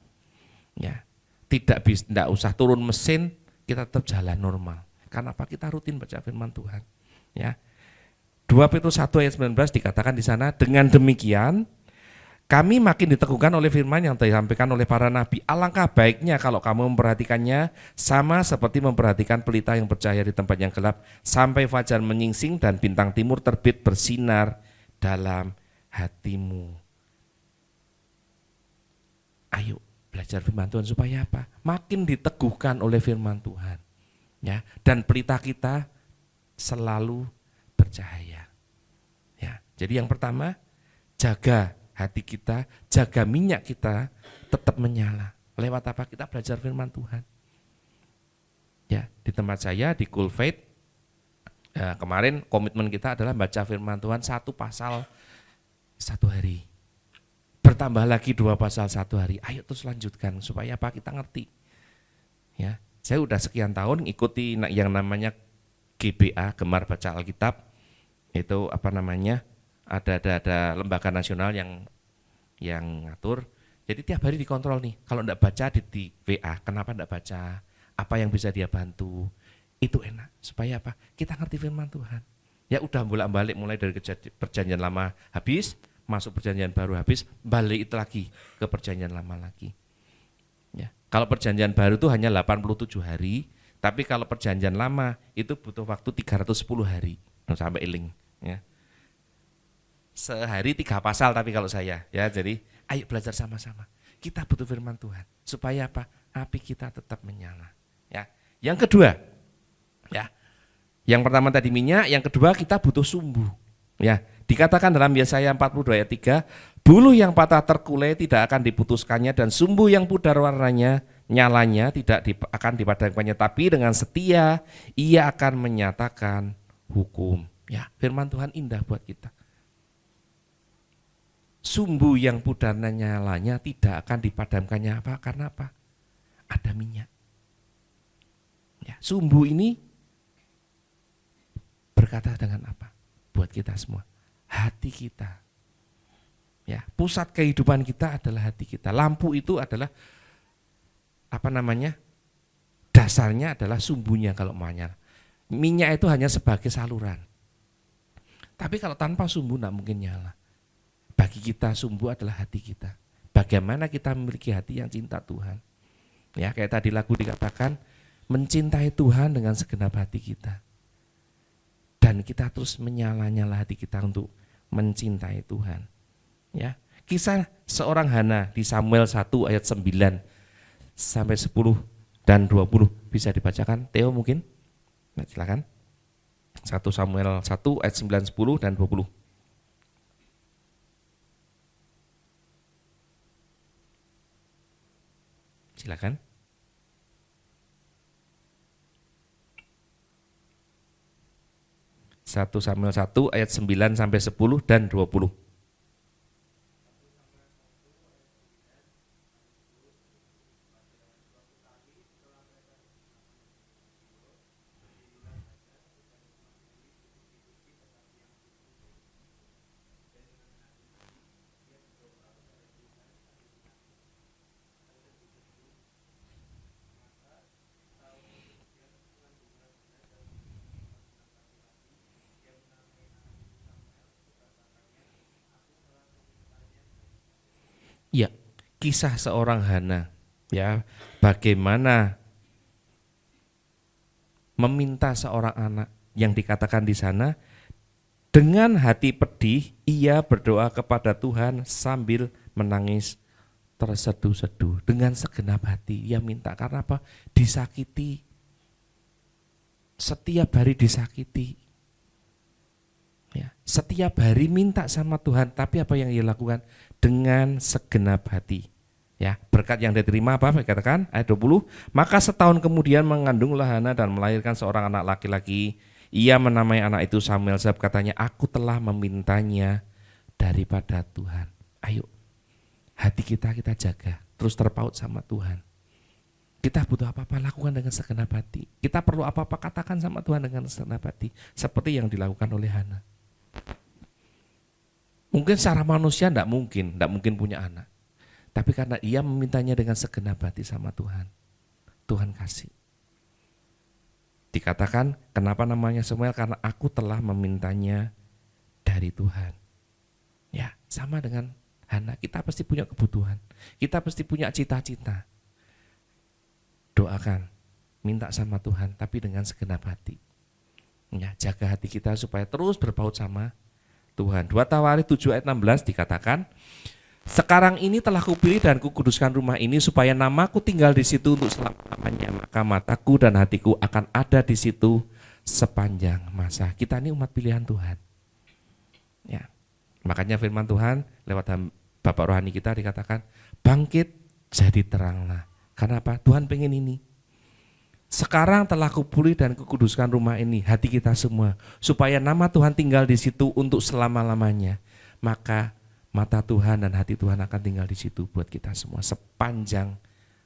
Ya. Tidak usah turun mesin, kita tetap jalan normal. Karena apa? Kita rutin baca firman Tuhan. Ya. 2 Petrus 1 ayat 19 dikatakan di sana, dengan demikian kami makin diteguhkan oleh firman yang disampaikan oleh para nabi. Alangkah baiknya kalau kamu memperhatikannya sama seperti memperhatikan pelita yang bercahaya di tempat yang gelap sampai fajar menyingsing dan bintang timur terbit bersinar dalam hatimu. Ayo belajar firman Tuhan supaya apa? Makin diteguhkan oleh firman Tuhan. Ya, dan pelita kita selalu bercahaya. Ya, jadi yang pertama, jaga hati kita, jaga minyak kita tetap menyala. Lewat apa? Kita belajar firman Tuhan. Ya, di tempat saya di Cool Faith, kemarin komitmen kita adalah baca firman Tuhan 1 pasal 1 hari. Bertambah lagi 2 pasal 1 hari. Ayo terus lanjutkan supaya apa? Kita ngerti. Ya, saya udah sekian tahun ikuti yang namanya GBA, Gemar Baca Alkitab. Itu apa namanya? Ada lembaga nasional yang ngatur. Jadi tiap hari dikontrol nih. Kalau enggak baca di WA, kenapa enggak baca? Apa yang bisa dia bantu? Itu enak. Supaya apa? Kita ngerti firman Tuhan. Ya udah bolak-balik mulai dari perjanjian lama habis, masuk perjanjian baru habis, balik itu lagi ke perjanjian lama lagi. Ya. Kalau perjanjian baru itu hanya 87 hari, tapi kalau perjanjian lama itu butuh waktu 310 hari sampai iling. Ya. Sehari 3 pasal tapi kalau saya, ya jadi ayo belajar sama-sama. Kita butuh firman Tuhan supaya apa? Api kita tetap menyala. Ya. Yang kedua, ya. Yang pertama tadi minyak, yang kedua kita butuh sumbu. Ya, dikatakan dalam Yesaya 42 ayat 3, buluh yang patah terkulai tidak akan diputuskannya dan sumbu yang pudar warnanya, nyalanya tidak akan dipadamkannya, tapi dengan setia ia akan menyatakan hukum. Ya, firman Tuhan indah buat kita. Sumbu yang pudar nyalanya tidak akan dipadamkannya apa? Karena apa? Ada minyak. Ya, sumbu ini berkata dengan apa? Buat kita semua. Hati kita. Ya, pusat kehidupan kita adalah hati kita. Lampu itu adalah apa namanya? Dasarnya adalah sumbunya kalau menyala. Minyak itu hanya sebagai saluran. Tapi kalau tanpa sumbu tidak mungkin nyala. Bagi kita sumbu adalah hati kita. Bagaimana kita memiliki hati yang cinta Tuhan. Ya, kayak tadi lagu dikatakan, mencintai Tuhan dengan segenap hati kita. Dan kita terus menyala-nyala hati kita untuk mencintai Tuhan. Ya, kisah seorang Hana di Samuel 1 ayat 9 sampai 10 dan 20 bisa dibacakan. Theo mungkin? Nah, silakan. 1 Samuel 1 ayat 9, 10 dan 20. Silakan. Satu Samuel 1 ayat 9 sampai 10 dan 20. Ya, kisah seorang Hana, ya, bagaimana meminta seorang anak yang dikatakan di sana dengan hati pedih ia berdoa kepada Tuhan sambil menangis terseduh-seduh dengan segenap hati. Ia minta karena apa? Disakiti. Setiap hari disakiti. Ya, setiap hari minta sama Tuhan, tapi apa yang ia lakukan? Dengan segenap hati. Ya, berkat yang diterima apa? Katakan ayat 20, maka setahun kemudian mengandunglah Hana dan melahirkan seorang anak laki-laki. Ia menamai anak itu Samuel, sebab katanya, aku telah memintanya daripada Tuhan. Ayo, hati kita jaga, terus terpaut sama Tuhan. Kita butuh apa-apa lakukan dengan segenap hati. Kita perlu apa-apa katakan sama Tuhan dengan segenap hati, seperti yang dilakukan oleh Hana. Mungkin secara manusia tidak mungkin punya anak. Tapi karena ia memintanya dengan segenap hati sama Tuhan, Tuhan kasih. Dikatakan kenapa namanya Samuel? Karena aku telah memintanya dari Tuhan. Ya, sama dengan Hana, kita pasti punya kebutuhan. Kita pasti punya cita-cita. Doakan, minta sama Tuhan, tapi dengan segenap hati. Ya, jaga hati kita supaya terus berpaut sama Tuhan. 2 Tawarik 7 ayat 16 dikatakan, sekarang ini telah kupilih dan kukuduskan rumah ini supaya namaku tinggal di situ untuk selama-lamanya. Maka mataku dan hatiku akan ada di situ sepanjang masa. Kita ini umat pilihan Tuhan. Ya, makanya firman Tuhan lewat Bapak rohani kita dikatakan, bangkit jadi teranglah. Karena apa? Tuhan pengen ini. Sekarang telah kupulih dan kukuduskan rumah ini, hati kita semua, supaya nama Tuhan tinggal di situ untuk selama-lamanya. Maka mata Tuhan dan hati Tuhan akan tinggal di situ buat kita semua sepanjang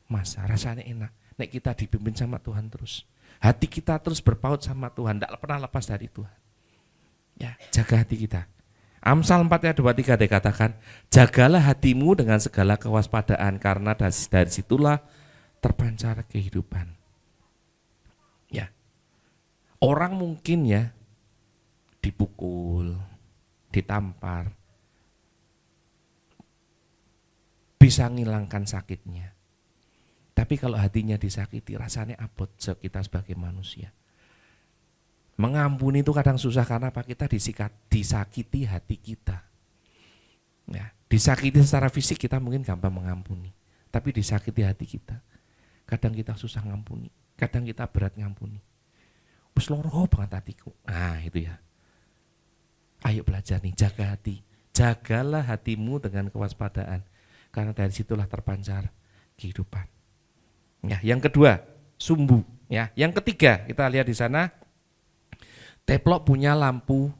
masa. Rasanya enak, nek kita dipimpin sama Tuhan terus. Hati kita terus berpaut sama Tuhan, tidak pernah lepas dari Tuhan. Ya, jaga hati kita. Amsal 4 ayat 23 dikatakan, jagalah hatimu dengan segala kewaspadaan, karena dari situlah terpancar kehidupan. Ya, orang mungkin ya dipukul, ditampar, bisa ngilangkan sakitnya. Tapi kalau hatinya disakiti, rasanya abot kita sebagai manusia. Mengampuni itu kadang susah karena apa? Kita disakiti hati kita. Ya, disakiti secara fisik kita mungkin gampang mengampuni, tapi disakiti hati kita, kadang kita susah ngampuni, kadang kita berat ngampuni. Wes loro banget hatiku. Nah, itu ya. Ayo belajar nih, jaga hati. Jagalah hatimu dengan kewaspadaan, karena dari situlah terpancar kehidupan. Ya, yang kedua, sumbu. Ya, yang ketiga kita lihat di sana, teplok punya lampu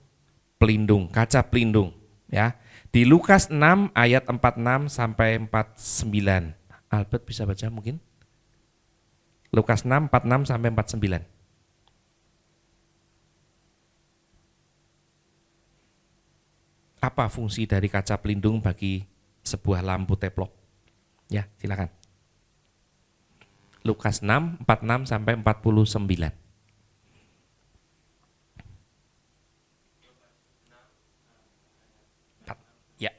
pelindung, kaca pelindung. Ya, di Lukas 6 ayat 46 sampai 49. Albert bisa baca mungkin? Lukas 6 46 sampai 49. Apa fungsi dari kaca pelindung bagi sebuah lampu teplok? Ya, silakan. Lukas 6 46 sampai 49. Ya.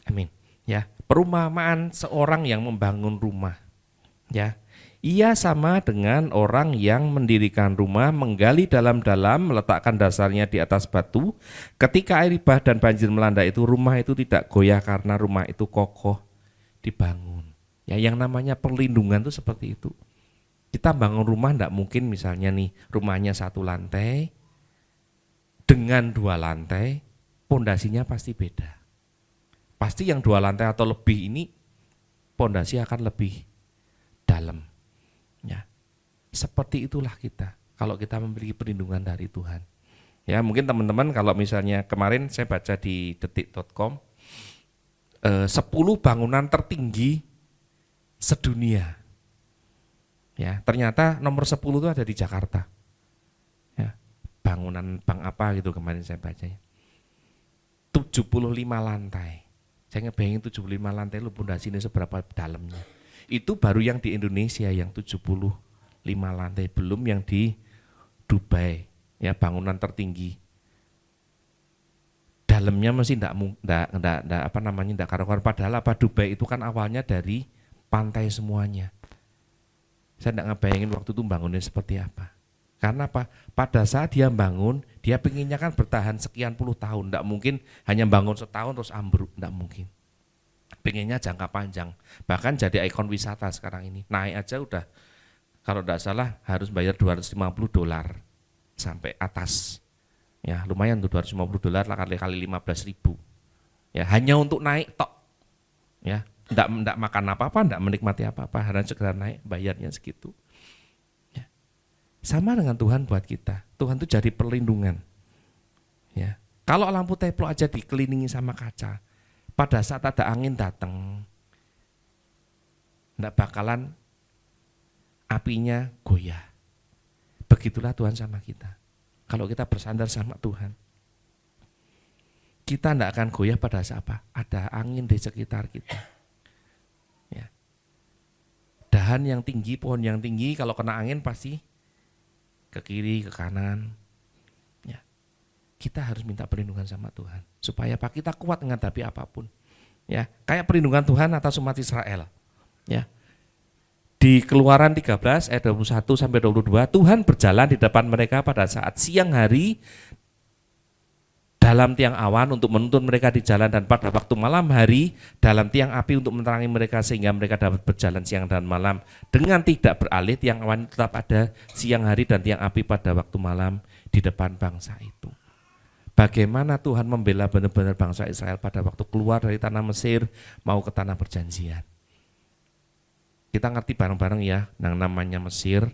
Amin. Ya, perumpamaan seorang yang membangun rumah. Ya, ia sama dengan orang yang mendirikan rumah, menggali dalam-dalam, meletakkan dasarnya di atas batu. Ketika air limbah dan banjir melanda itu, rumah itu tidak goyah karena rumah itu kokoh dibangun. Ya, yang namanya perlindungan itu seperti itu. Kita bangun rumah tidak mungkin misalnya nih rumahnya 1 lantai dengan 2 lantai, pondasinya pasti beda. Pasti yang 2 lantai atau lebih ini pondasi akan lebih dalam. Ya, seperti itulah kita kalau kita memiliki perlindungan dari Tuhan. Ya, mungkin teman-teman kalau misalnya kemarin saya baca di detik.com 10 bangunan tertinggi sedunia. Ya, ternyata nomor 10 itu ada di Jakarta. Ya, bangunan bank apa gitu kemarin saya baca ya. 75 lantai. Saya ngebayangin 75 lantai lu pondasi ini seberapa dalamnya. Itu baru yang di Indonesia yang 75 lantai, belum yang di Dubai ya, bangunan tertinggi. Dalamnya masih enggak karuan, padahal apa, Dubai itu kan awalnya dari pantai semuanya. Saya enggak ngebayangin waktu itu bangunnya seperti apa. Karena apa? Pada saat dia bangun, dia pengennya kan bertahan sekian puluh tahun. Enggak mungkin hanya bangun setahun terus ambruk, enggak mungkin. Pengennya jangka panjang. Bahkan jadi ikon wisata sekarang ini. Naik aja udah, kalau enggak salah harus bayar $250 sampai atas. Ya, lumayan tuh $250 kali 15.000. Ya, hanya untuk naik tok. Ya, enggak makan apa-apa, enggak menikmati apa-apa, hanya sekedar naik, bayarnya segitu. Sama dengan Tuhan buat kita. Tuhan itu jadi perlindungan. Ya. Kalau lampu teplok aja dikelilingi sama kaca, pada saat ada angin datang, enggak bakalan apinya goyah. Begitulah Tuhan sama kita. Kalau kita bersandar sama Tuhan, kita enggak akan goyah pada saat apa? Ada angin di sekitar kita. Ya. Dahan yang tinggi, pohon yang tinggi, kalau kena angin pasti ke kiri, ke kanan. Ya. Kita harus minta perlindungan sama Tuhan supaya apa? Kita kuat menghadapi apapun. Ya, kayak perlindungan Tuhan atas umat Israel. Ya. Di Keluaran 13 ayat 21 sampai 22, Tuhan berjalan di depan mereka pada saat siang hari dalam tiang awan untuk menuntun mereka di jalan, dan pada waktu malam hari dalam tiang api untuk menerangi mereka sehingga mereka dapat berjalan siang dan malam dengan tidak beralih. Tiang awan tetap ada siang hari dan tiang api pada waktu malam di depan bangsa itu. Bagaimana Tuhan membela benar-benar bangsa Israel pada waktu keluar dari tanah Mesir mau ke tanah perjanjian. Kita ngerti bareng-bareng ya, yang namanya Mesir,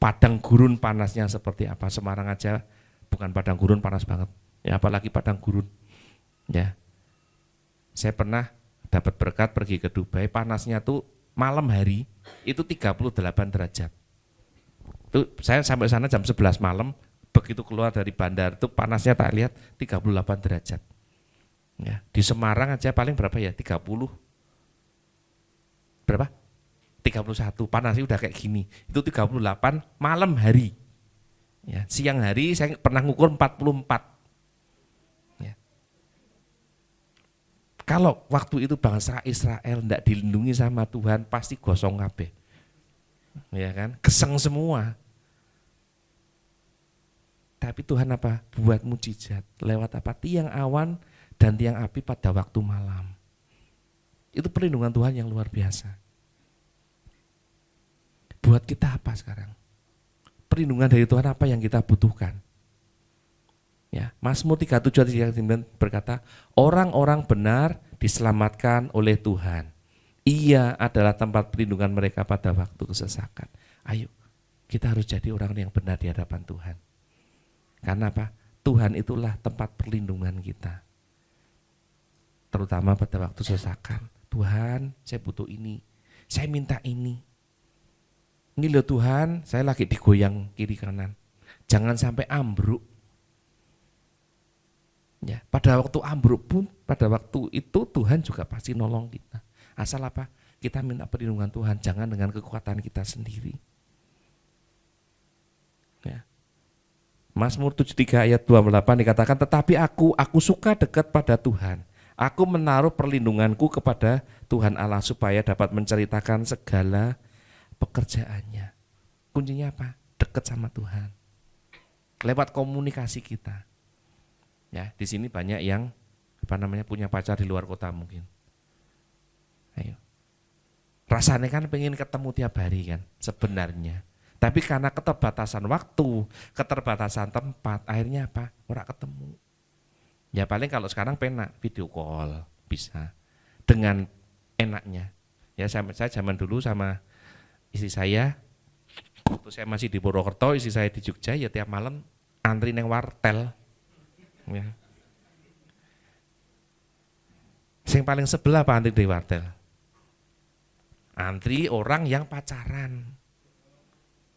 padang gurun panasnya seperti apa. Semarang aja bukan padang gurun, panas banget. Ya, apalagi padang gurun. Ya. Saya pernah dapat berkat pergi ke Dubai, panasnya tuh malam hari itu 38 derajat. Itu saya sampai sana jam 11 malam, begitu keluar dari bandar itu panasnya tak lihat 38 derajat. Ya, di Semarang aja paling berapa ya? 30. Berapa? 31. Panasnya udah kayak gini. Itu 38 malam hari. Ya, siang hari saya pernah ngukur 44. Kalau waktu itu bangsa Israel tidak dilindungi sama Tuhan, pasti gosong kabeh. Ya kan? Keseng semua. Tapi Tuhan apa? Buat mujizat. Lewat apa? Tiang awan dan tiang api pada waktu malam. Itu perlindungan Tuhan yang luar biasa. Buat kita apa sekarang? Perlindungan dari Tuhan apa yang kita butuhkan? Ya, Mazmur 37:9 berkata, orang-orang benar diselamatkan oleh Tuhan. Ia adalah tempat perlindungan mereka pada waktu kesesakan. Ayo, kita harus jadi orang yang benar di hadapan Tuhan. Karena apa? Tuhan itulah tempat perlindungan kita. Terutama pada waktu sesakan. Tuhan, saya butuh ini. Saya minta ini. Ini loh Tuhan, saya lagi digoyang kiri kanan. Jangan sampai ambruk. Ya, pada waktu ambruk pun, pada waktu itu Tuhan juga pasti nolong kita. Asal apa? Kita minta perlindungan Tuhan, jangan dengan kekuatan kita sendiri. Ya. Mazmur 73 ayat 28 dikatakan, tetapi aku suka dekat pada Tuhan. Aku menaruh perlindunganku kepada Tuhan Allah supaya dapat menceritakan segala pekerjaannya. Kuncinya apa? Dekat sama Tuhan. Lewat komunikasi kita. Ya, di sini banyak yang punya pacar di luar kota mungkin. Ayo. Rasanya kan pengen ketemu tiap hari kan sebenarnya. Tapi karena keterbatasan waktu, keterbatasan tempat, akhirnya apa? Ora ketemu. Ya paling kalau sekarang penak video call bisa dengan enaknya. Ya saya zaman dulu sama istri saya, waktu saya masih di Purwokerto, istri saya di Jogja, ya tiap malam antri neng wartel. Ya. Yang paling sebelah apa antri di wartel? Antri orang yang pacaran.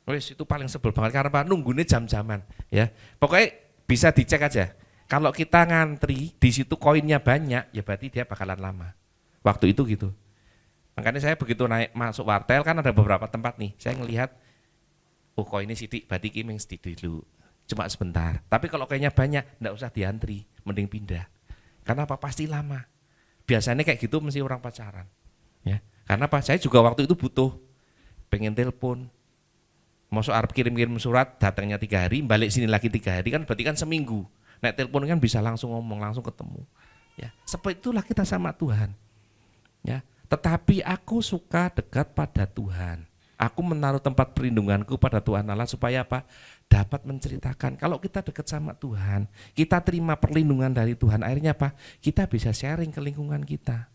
Wes itu paling sebel banget karena apa? Nunggunya jam-jaman ya. Pokoknya bisa dicek aja. Kalau kita ngantri di situ koinnya banyak, ya berarti dia bakalan lama. Waktu itu gitu. Makanya saya begitu naik masuk wartel kan ada beberapa tempat nih. Saya ngelihat, oh koinnya sidik, berarti kimeng sidik dulu. Cuma sebentar. Tapi kalau koinnya banyak, enggak usah diantri, mending pindah. Karena apa? Pasti lama. Biasanya kayak gitu mesti orang pacaran. Ya. Karena apa? Saya juga waktu itu butuh, pengen telepon. Masuk arep kirim-kirim surat, datangnya 3 hari, balik sini lagi 3 hari, kan berarti kan seminggu. Nek telepon kan bisa langsung ngomong, langsung ketemu. Ya, seperti itulah kita sama Tuhan. Ya, tetapi aku suka dekat pada Tuhan. Aku menaruh tempat perlindunganku pada Tuhan Allah supaya apa? Dapat menceritakan. Kalau kita dekat sama Tuhan, kita terima perlindungan dari Tuhan. Akhirnya apa? Kita bisa sharing ke lingkungan kita.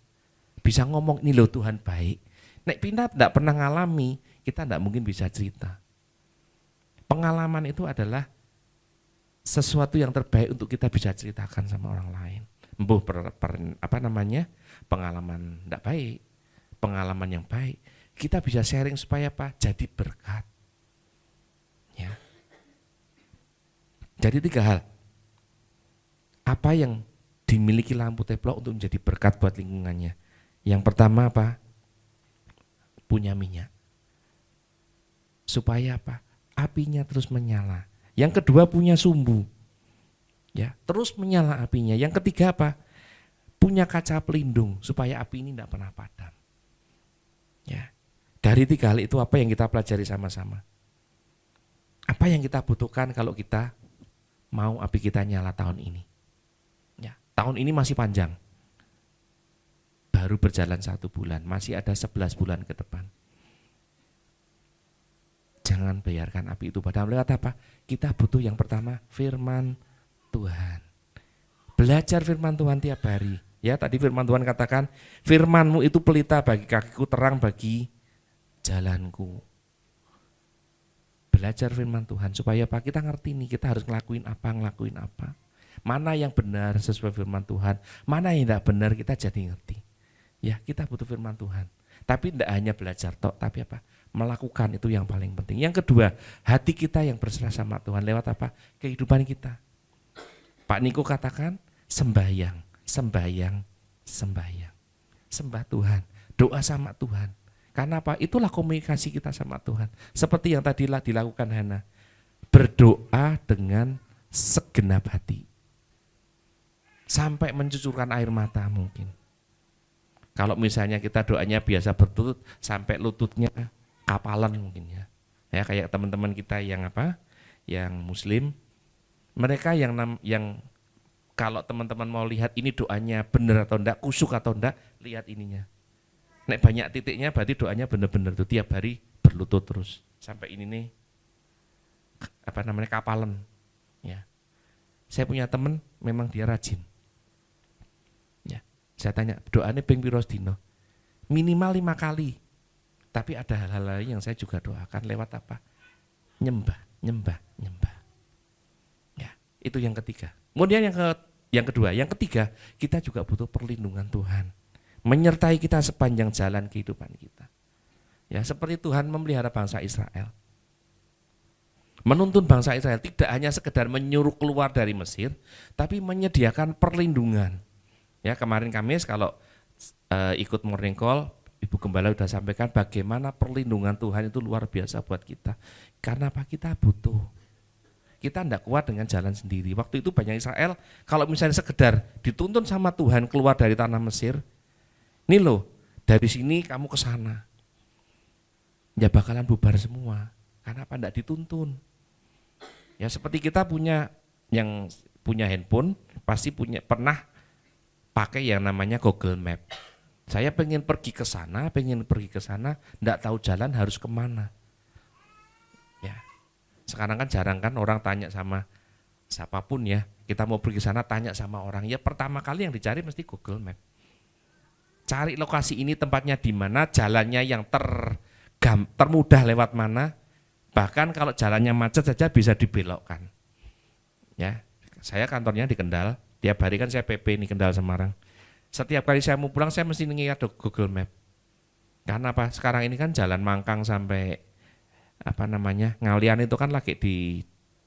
Bisa ngomong, ini loh Tuhan baik. Nek pindah tidak pernah ngalami, kita tidak mungkin bisa cerita. Pengalaman itu adalah sesuatu yang terbaik untuk kita bisa ceritakan sama orang lain. Pengalaman tidak baik, pengalaman yang baik, kita bisa sharing supaya apa? Jadi berkat. Ya. Jadi 3 hal. Apa yang dimiliki lampu teplok untuk menjadi berkat buat lingkungannya? Yang pertama apa? Punya minyak. Supaya apa? Apinya terus menyala. Yang kedua punya sumbu, ya terus menyala apinya. Yang ketiga apa? Punya kaca pelindung supaya api ini tidak pernah padam. Ya, dari 3 hal itu apa yang kita pelajari sama-sama? Apa yang kita butuhkan kalau kita mau api kita nyala tahun ini? Ya, tahun ini masih panjang, baru berjalan 1 bulan, masih ada 11 bulan ke depan. Jangan biarkan api itu padam. Lewat apa? Kita butuh yang pertama firman Tuhan. Belajar firman Tuhan tiap hari. Ya, tadi firman Tuhan katakan, firman-Mu itu pelita bagi kakiku, terang bagi jalanku. Belajar firman Tuhan supaya apa? Kita ngerti nih, kita harus ngelakuin apa. Mana yang benar sesuai firman Tuhan, mana yang tidak benar kita jadi ngerti. Ya, kita butuh firman Tuhan. Tapi tidak hanya belajar tok, tapi apa? Melakukan itu yang paling penting. Yang kedua, hati kita yang berserah sama Tuhan lewat apa? Kehidupan kita. Pak Niko katakan sembahyang. Sembah Tuhan, doa sama Tuhan. Karena apa? Itulah komunikasi kita sama Tuhan. Seperti yang tadilah dilakukan Hana. Berdoa dengan segenap hati. Sampai mencucurkan air mata mungkin. Kalau misalnya kita doanya biasa berlutut sampai lututnya kapalan mungkin ya. Ya kayak teman-teman kita yang apa? Yang muslim. Mereka yang kalau teman-teman mau lihat ini doanya benar atau enggak, kusuk atau enggak, lihat ininya. Nek banyak titiknya berarti doanya benar-benar tuh tiap hari berlutut terus. Sampai ini nih kapalan. Ya. Saya punya teman memang dia rajin. Saya tanya, doanya ping piro dino? Minimal 5 kali. Tapi ada hal-hal lain yang saya juga doakan lewat apa? Nyembah. Ya, itu yang ketiga. Kemudian yang kedua, yang ketiga, kita juga butuh perlindungan Tuhan. Menyertai kita sepanjang jalan kehidupan kita. Ya, seperti Tuhan memelihara bangsa Israel. Menuntun bangsa Israel tidak hanya sekedar menyuruh keluar dari Mesir, tapi menyediakan perlindungan. Ya, kemarin Kamis kalau ikut morning call, Ibu Gembala sudah sampaikan bagaimana perlindungan Tuhan itu luar biasa buat kita. Karena apa? Kita butuh. Kita tidak kuat dengan jalan sendiri. Waktu itu banyak Israel, kalau misalnya sekedar dituntun sama Tuhan keluar dari tanah Mesir, ini loh, dari sini kamu ke sana. Ya bakalan bubar semua. Karena apa? Tidak dituntun. Ya seperti kita yang punya handphone, pasti pernah pakai yang namanya Google Map. Saya pengen pergi ke sana, enggak tahu jalan harus kemana. Ya, sekarang kan jarang kan orang tanya sama siapapun ya, kita mau pergi sana tanya sama orang. Ya pertama kali yang dicari mesti Google Map. Cari lokasi ini tempatnya di mana, jalannya yang termudah lewat mana. Bahkan kalau jalannya macet saja bisa dibelokkan. Ya, saya kantornya di Kendal. Tiap hari kan saya PP nih Kendal Semarang. Setiap kali saya mau pulang saya mesti ngeliat Google Map. Karena apa? Sekarang ini kan jalan Mangkang sampai Ngalian itu kan lagi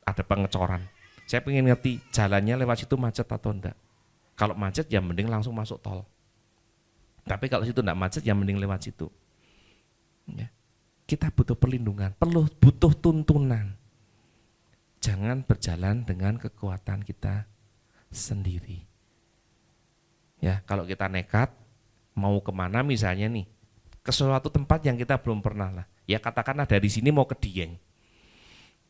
ada pengecoran. Saya pengen ngerti jalannya lewat situ macet atau enggak. Kalau macet ya mending langsung masuk tol. Tapi kalau situ enggak macet ya mending lewat situ. Ya. Kita butuh perlindungan, butuh tuntunan. Jangan berjalan dengan kekuatan kita sendiri. Ya, kalau kita nekat mau kemana misalnya nih, ke suatu tempat yang kita belum pernah lah. Ya katakanlah dari sini mau ke Dieng.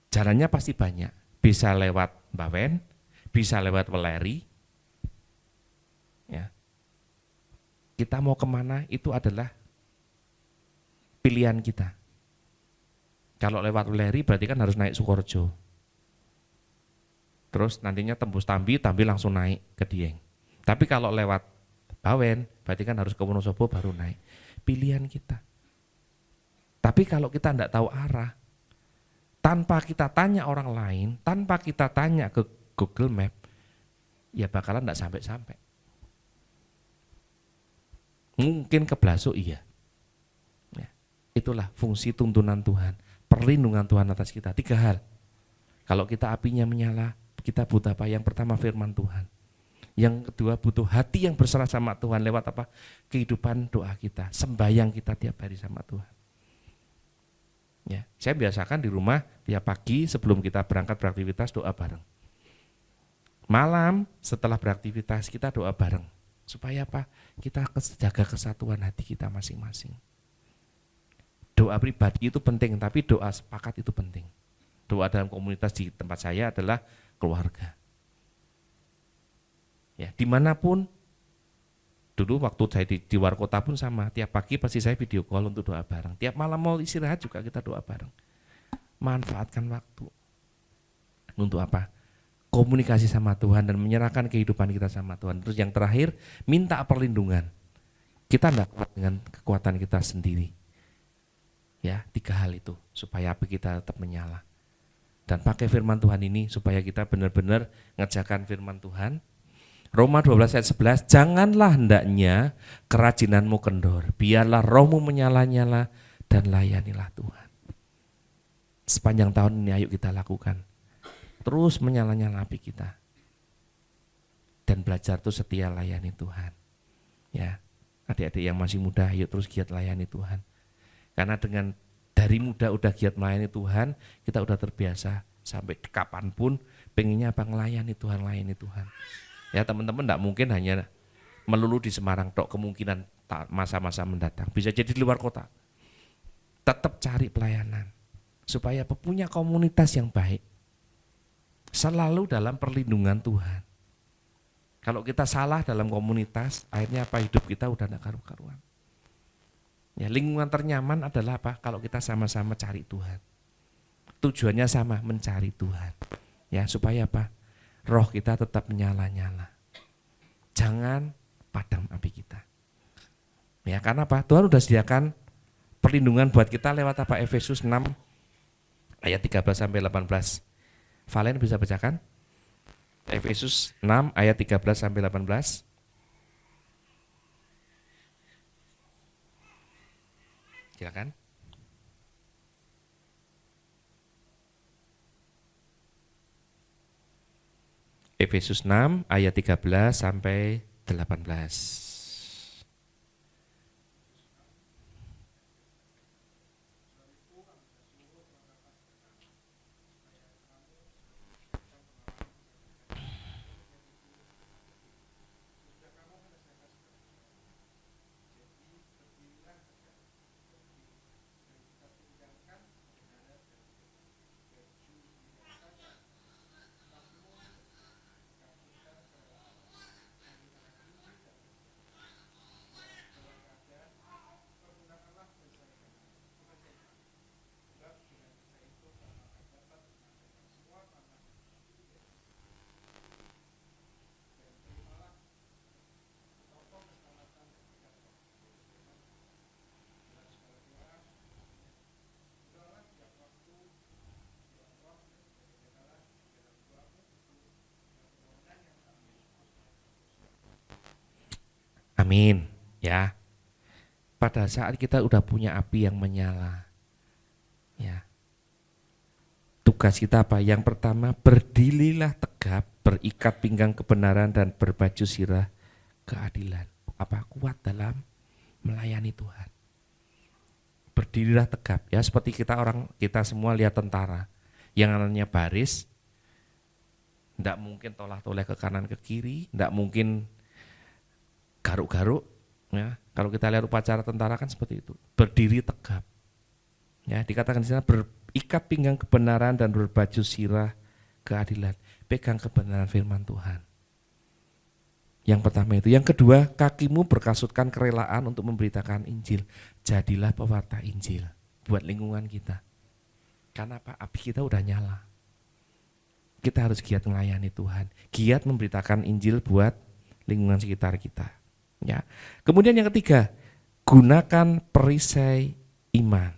Jalannya pasti banyak. Bisa lewat Bawen, bisa lewat Weleri. Ya. Kita mau kemana itu adalah pilihan kita. Kalau lewat Weleri berarti kan harus naik Sukorejo. Terus nantinya tembus Tambi langsung naik ke Dieng. Tapi kalau lewat Bawen berarti kan harus ke Wonosobo baru naik. Pilihan kita. Tapi kalau kita tidak tahu arah, tanpa kita tanya orang lain, tanpa kita tanya ke Google Map, ya bakalan tidak sampai-sampai. Mungkin keblasuk iya. Ya, itulah fungsi tuntunan Tuhan. Perlindungan Tuhan atas kita. 3 hal. Kalau kita apinya menyala, kita butuh apa? Yang pertama firman Tuhan. Yang kedua butuh hati yang berserah sama Tuhan lewat apa? Kehidupan doa kita, sembahyang kita tiap hari sama Tuhan. Ya, saya biasakan di rumah tiap pagi sebelum kita berangkat beraktivitas doa bareng. Malam setelah beraktivitas kita doa bareng. Supaya apa? Kita jaga kesatuan hati kita masing-masing. Doa pribadi itu penting, tapi doa sepakat itu penting. Doa dalam komunitas di tempat saya adalah keluarga. Ya, dimanapun, dulu waktu saya di luar kota pun sama, tiap pagi pasti saya video call untuk doa bareng. Tiap malam mau istirahat juga kita doa bareng. Manfaatkan waktu. Untuk apa? Komunikasi sama Tuhan dan menyerahkan kehidupan kita sama Tuhan. Terus yang terakhir, minta perlindungan. Kita tidak kuat dengan kekuatan kita sendiri. Ya, 3 hal itu supaya api kita tetap menyala. Dan pakai firman Tuhan ini supaya kita benar-benar ngerjakan firman Tuhan. Roma 12 ayat 11, janganlah hendaknya kerajinanmu kendor, biarlah rohmu menyala-nyala dan layanilah Tuhan. Sepanjang tahun ini ayo kita lakukan. Terus menyala-nyala api kita. Dan belajar tuh setia layani Tuhan. Ya, adik-adik yang masih muda ayo terus giat layani Tuhan. Karena dengan dari muda udah giat melayani Tuhan, kita udah terbiasa sampai kapanpun pengennya apa ngelayani Tuhan, layani Tuhan. Ya teman-teman enggak mungkin hanya melulu di Semarang tok, kemungkinan masa-masa mendatang bisa jadi di luar kota. Tetap cari pelayanan supaya punya komunitas yang baik. Selalu dalam perlindungan Tuhan. Kalau kita salah dalam komunitas, akhirnya apa? Hidup kita udah enggak karu-karuan. Ya, lingkungan ternyaman adalah apa? Kalau kita sama-sama cari Tuhan. Tujuannya sama, mencari Tuhan. Ya, supaya apa? Roh kita tetap menyala-nyala. Jangan padam api kita. Ya, karena apa? Tuhan sudah sediakan perlindungan buat kita lewat apa? Efesus 6 ayat 13 sampai 18. Valen bisa bacakan? Efesus 6 ayat 13 sampai 18. Silakan. Efesus 6 ayat 13 sampai 18. Amin, ya. Pada saat kita udah punya api yang menyala, ya, Tugas kita apa? Yang pertama, berdirilah tegap, berikat pinggang kebenaran dan berbaju sirah keadilan. Apa? Kuat dalam melayani Tuhan. Berdirilah tegap, ya seperti kita semua lihat tentara yang anaknya baris, tidak mungkin tolak-toleh ke kanan ke kiri, tidak mungkin garuk-garuk. Ya, kalau kita lihat upacara tentara kan seperti itu, berdiri tegap. Ya, dikatakan di sana berikat pinggang kebenaran dan berbaju sirah keadilan. Pegang kebenaran firman Tuhan. Yang pertama itu. Yang kedua, kakimu berkasutkan kerelaan untuk memberitakan Injil. Jadilah pewarta Injil buat lingkungan kita. Karena apa? Api kita udah nyala. Kita harus giat melayani Tuhan, giat memberitakan Injil buat lingkungan sekitar kita. Ya. Kemudian yang ketiga, gunakan perisai iman.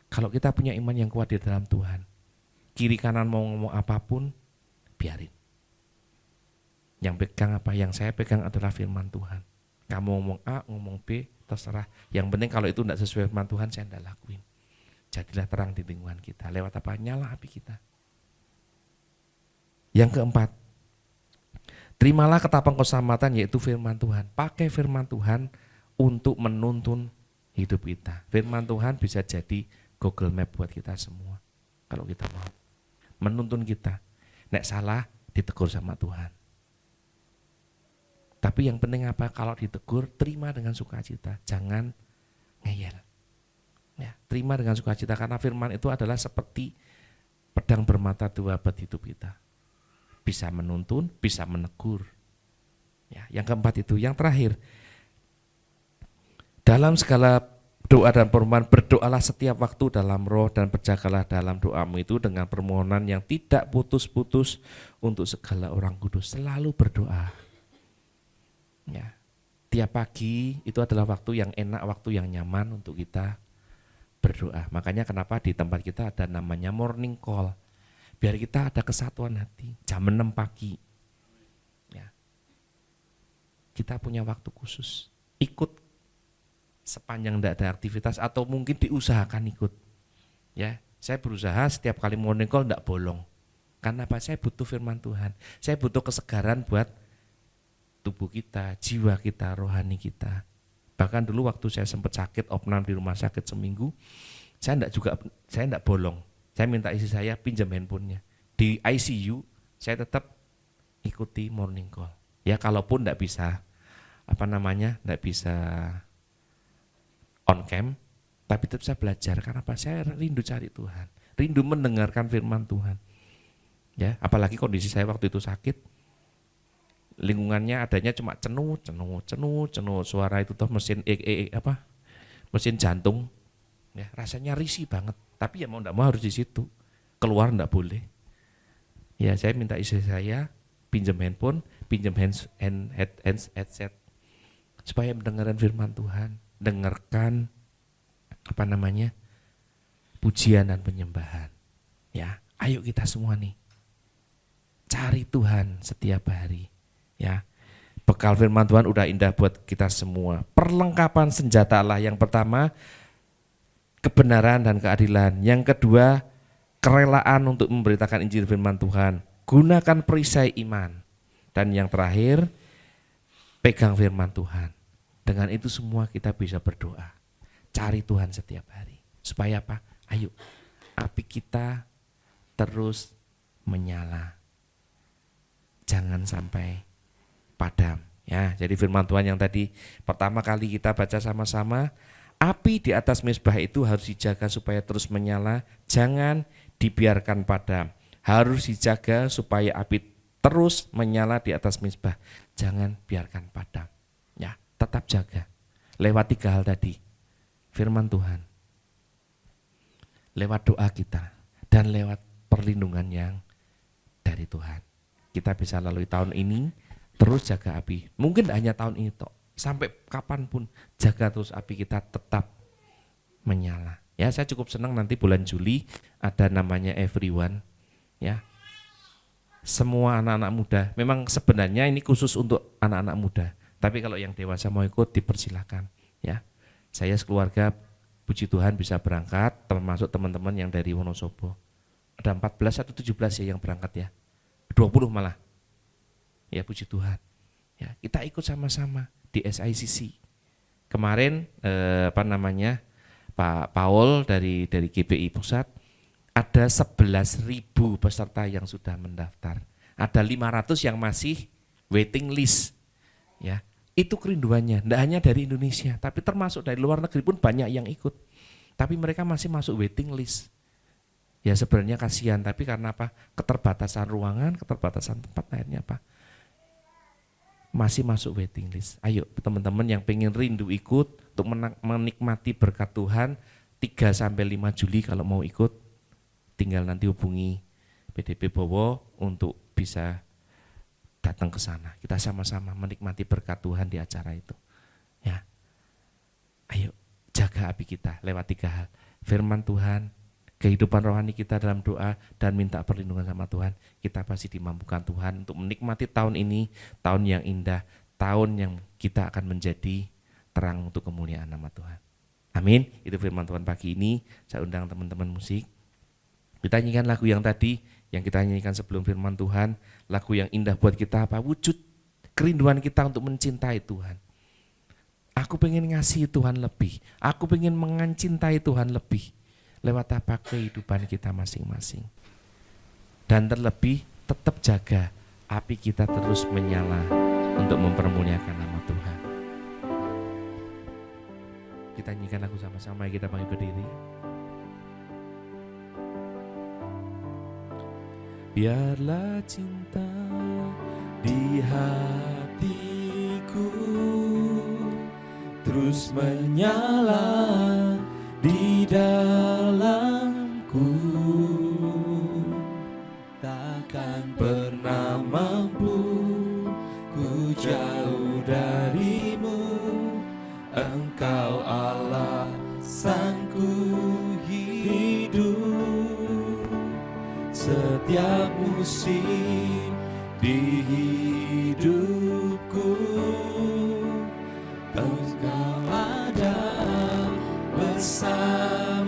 Kalau kita punya iman yang kuat di dalam Tuhan, kiri kanan mau ngomong apapun, biarin. Yang pegang apa? Yang saya pegang adalah firman Tuhan. Kamu ngomong A, ngomong B, terserah. Yang penting kalau itu tidak sesuai firman Tuhan, saya tidak lakuin. Jadilah terang di lingkungan kita. Lewat apa? Nyala api kita. Yang keempat, terimalah ketapang keselamatan, yaitu firman Tuhan. Pakai firman Tuhan untuk menuntun hidup kita. Firman Tuhan bisa jadi Google Map buat kita semua. Kalau kita mau. Menuntun kita. Nek salah, ditegur sama Tuhan. Tapi yang penting apa? Kalau ditegur, terima dengan sukacita. Jangan ngeyel. Ya, terima dengan sukacita, karena firman itu adalah seperti pedang bermata dua buat hidup kita. Bisa menuntun, bisa menegur. Ya, yang keempat itu. Yang terakhir, dalam segala doa dan permohonan, berdoalah setiap waktu dalam roh dan berjagalah dalam doamu itu dengan permohonan yang tidak putus-putus untuk segala orang kudus. Selalu berdoa. Ya, tiap pagi itu adalah waktu yang enak, waktu yang nyaman untuk kita berdoa. Makanya kenapa di tempat kita ada namanya morning call. Biar kita ada kesatuan hati. Jam 6 pagi. Ya. Kita punya waktu khusus. Ikut sepanjang tidak ada aktivitas atau mungkin diusahakan ikut. Ya, saya berusaha setiap kali morning call tidak bolong. Karena apa? Saya butuh firman Tuhan. Saya butuh kesegaran buat tubuh kita, jiwa kita, rohani kita. Bahkan dulu waktu saya sempat sakit, opnam di rumah sakit seminggu, saya enggak bolong. Saya minta istri saya pinjam handphonenya. Di ICU, saya tetap ikuti morning call. Ya kalaupun enggak bisa, enggak bisa on cam, tapi tetap saya belajar. Karena apa? Saya rindu cari Tuhan, rindu mendengarkan firman Tuhan. Ya, apalagi kondisi saya waktu itu sakit. Lingkungannya adanya cuma cenuh, suara itu toh mesin mesin jantung, ya rasanya risih banget. Tapi ya mau ndak mau harus di situ, keluar ndak boleh. Ya saya minta istri saya pinjam handphone, pinjam headset, supaya mendengarkan firman Tuhan, dengarkan pujian dan penyembahan. Ya, ayo kita semua nih cari Tuhan setiap hari. Ya, bekal firman Tuhan udah indah buat kita semua. Perlengkapan senjata Allah, yang pertama kebenaran dan keadilan. Yang kedua, kerelaan untuk memberitakan Injil firman Tuhan. Gunakan perisai iman. Dan yang terakhir, pegang firman Tuhan. Dengan itu semua kita bisa berdoa. Cari Tuhan setiap hari. Supaya apa? Ayo, api kita terus menyala. Jangan sampai padam. Ya, jadi firman Tuhan yang tadi pertama kali kita baca sama-sama, api di atas mezbah itu harus dijaga supaya terus menyala, jangan dibiarkan padam. Harus dijaga supaya api terus menyala di atas mezbah, jangan biarkan padam. Ya, tetap jaga. Lewat 3 hal tadi. Firman Tuhan, lewat doa kita, dan lewat perlindungan yang dari Tuhan. Kita bisa lalui tahun ini terus jaga api. Mungkin hanya tahun ini toh, sampai kapanpun jaga terus api kita tetap menyala. Ya, saya cukup senang nanti bulan Juli ada namanya Everyone. Ya, semua anak-anak muda. Memang sebenarnya ini khusus untuk anak-anak muda. Tapi kalau yang dewasa mau ikut dipersilakan. Ya, saya sekeluarga puji Tuhan bisa berangkat, termasuk teman-teman yang dari Wonosobo. Ada 14 atau 17 ya yang berangkat ya. 20 malah. Ya puji Tuhan. Ya, kita ikut sama-sama di SICC. Kemarin Pak Paul dari GBI Pusat ada 11.000 peserta yang sudah mendaftar. Ada 500 yang masih waiting list. Ya, itu kerinduannya. Tidak hanya dari Indonesia, tapi termasuk dari luar negeri pun banyak yang ikut. Tapi mereka masih masuk waiting list. Ya sebenarnya kasihan, tapi karena apa? Keterbatasan ruangan, keterbatasan tempat, akhirnya apa? Masih masuk waiting list. Ayo teman-teman yang pengen rindu ikut untuk menikmati berkat Tuhan 3-5 Juli kalau mau ikut, tinggal nanti hubungi PDP Bowo untuk bisa datang ke sana. Kita sama-sama menikmati berkat Tuhan di acara itu. Ya. Ayo jaga api kita lewat 3 hal. Firman Tuhan, kehidupan rohani kita dalam doa, dan minta perlindungan sama Tuhan. Kita pasti dimampukan Tuhan untuk menikmati tahun ini, tahun yang indah, tahun yang kita akan menjadi terang untuk kemuliaan nama Tuhan. Amin. Itu firman Tuhan pagi ini. Saya undang teman-teman musik. Kita nyanyikan lagu yang tadi, yang kita nyanyikan sebelum firman Tuhan. Lagu yang indah buat kita apa? Wujud kerinduan kita untuk mencintai Tuhan. Aku pengen ngasih Tuhan lebih. Aku pengen mencintai Tuhan lebih. Lewat apa? Kehidupan kita masing-masing. Dan terlebih tetap jaga api kita terus menyala untuk mempermuliakan nama Tuhan. Kita nyanyikan lagu sama-sama, kita bangkit berdiri. Biarlah cinta di hatiku terus menyala di dalamku, takkan pernah mampu ku jauh darimu. Engkau alasanku hidup setiap musim di hidupku. Engkau ada bersamaku,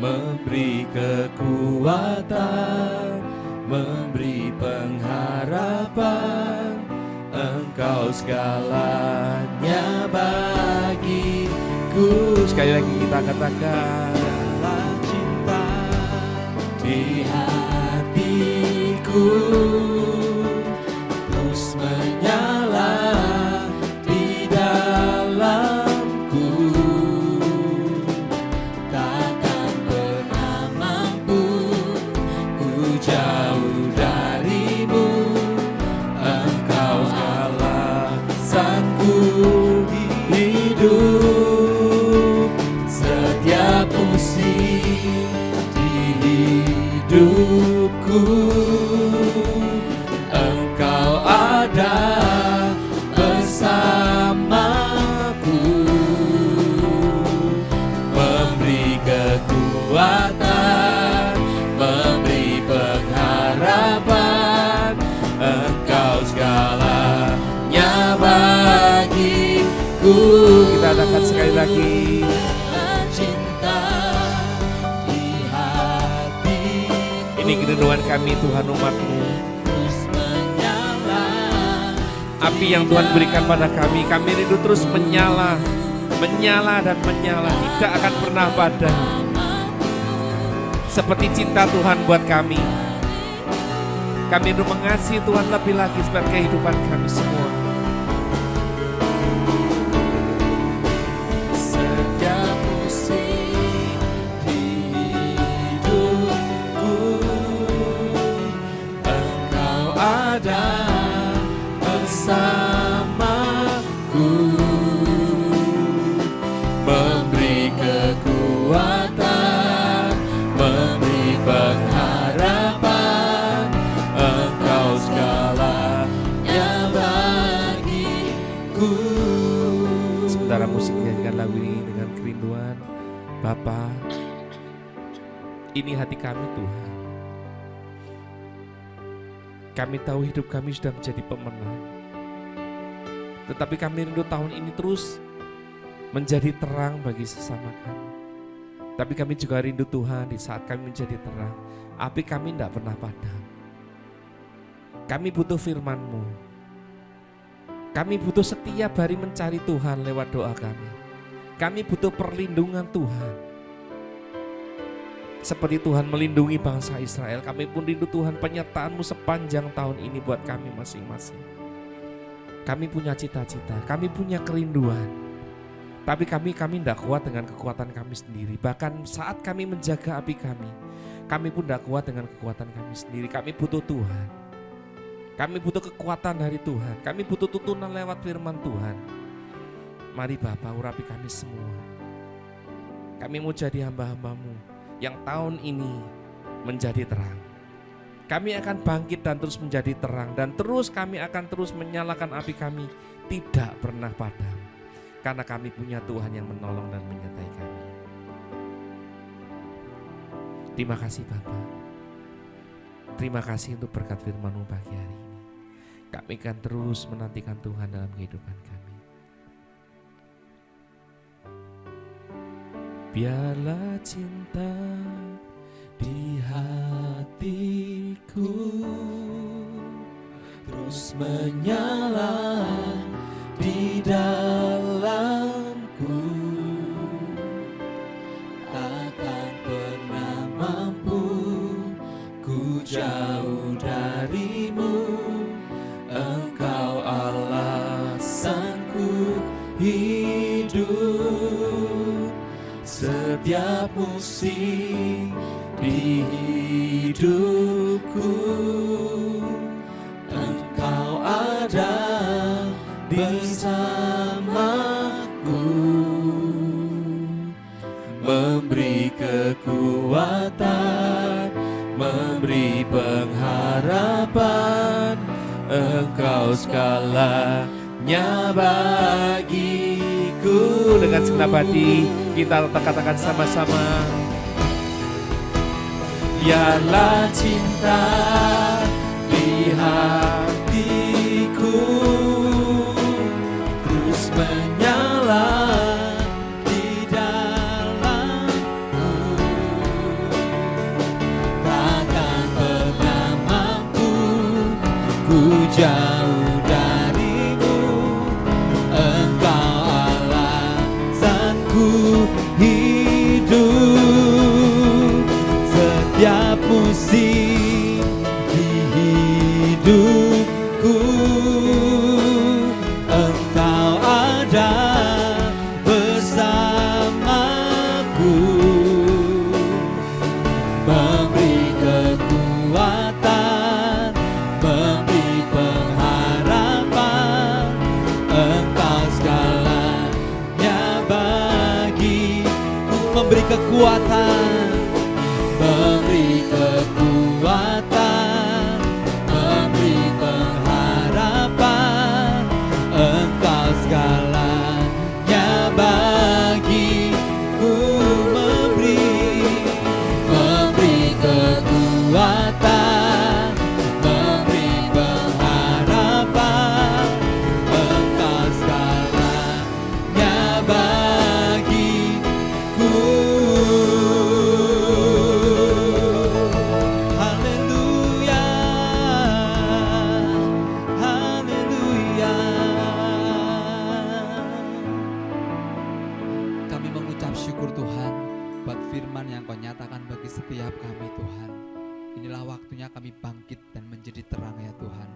memberi kekuatan, memberi pengharapan. Engkau segalanya bagiku. Sekali lagi kita katakan, cinta di hatiku terus menyala di dalamku, takkan pernah mampu ku jauh darimu. Engkau alasanku hidup setiap musim di hidupku. Engkau ada bersamaku, memberi kekuatan, memberi pengharapan. Engkau segalanya bagiku. Kita adakan sekali lagi. Cinta di hati. Ini kerinduan kami Tuhan, umat-Mu. Api yang Tuhan berikan pada kami rindu terus menyala, menyala dan menyala, tidak akan pernah padam. Seperti cinta Tuhan buat kami. Kami rindu mengasihi Tuhan lebih lagi sebagai kehidupan kami semua. Setiap musim di hidupku, Engkau ada bersamaku, memberi kekuatan, memberi pengharapan. Engkau segalanya bagiku. Sementara musik nyanyikan lagu ini dengan kerinduan. Bapa, ini hati kami Tuhan. Kami tahu hidup kami sudah menjadi pemenang, tetapi kami rindu tahun ini terus menjadi terang bagi sesama kami. Tapi kami juga rindu Tuhan di saat kami menjadi terang, api kami tidak pernah padam. Kami butuh firman-Mu. Kami butuh setiap hari mencari Tuhan lewat doa kami. Kami butuh perlindungan Tuhan. Seperti Tuhan melindungi bangsa Israel, kami pun rindu Tuhan penyertaan-Mu sepanjang tahun ini buat kami masing-masing. Kami punya cita-cita, kami punya kerinduan. Tapi kami tidak kuat dengan kekuatan kami sendiri. Bahkan saat kami menjaga api kami pun tidak kuat dengan kekuatan kami sendiri. Kami butuh Tuhan. Kami butuh kekuatan dari Tuhan. Kami butuh tuntunan lewat firman Tuhan. Mari Bapa, urapi kami semua. Kami mau jadi hamba-hamba-Mu yang tahun ini menjadi terang. Kami akan bangkit dan terus menjadi terang. Dan terus kami akan terus menyalakan api kami, tidak pernah padam. Karena kami punya Tuhan yang menolong dan menyertai kami. Terima kasih Bapa. Terima kasih untuk berkat firman-Mu pagi hari ini. Kami akan terus menantikan Tuhan dalam kehidupan kami. Biarlah cinta di hatiku terus menyala di dalamku, takkan pernah mampu ku jauh dari-Mu. Engkau alasanku hidup setiap musim di hidupku. Engkau ada bersamaku, memberi kekuatan, memberi pengharapan. Engkau segalanya bagiku. Dengan segenap hati kita katakan sama-sama. Biarlah cinta di hatiku terus menyala di dalamku, takkan pernah mampu ku jauh dari-Mu. Engkau alasanku hidup setiap musim di hidupku. Engkau ada bersamaku, memberi kekuatan, memberi pengharapan. Engkau segalanya bagiku, memberi kekuatan, memberi kekuatan, memberi pengharapan. Engkau segalanya bagiku, memberi kekuatan, memberi pengharapan. Engkau segalanya bagiku. Haleluya, haleluya. Kami mengucap syukur Tuhan buat firman yang Kau nyatakan bagi setiap kami Tuhan. Inilah waktunya kami bangkit dan menjadi terang ya Tuhan.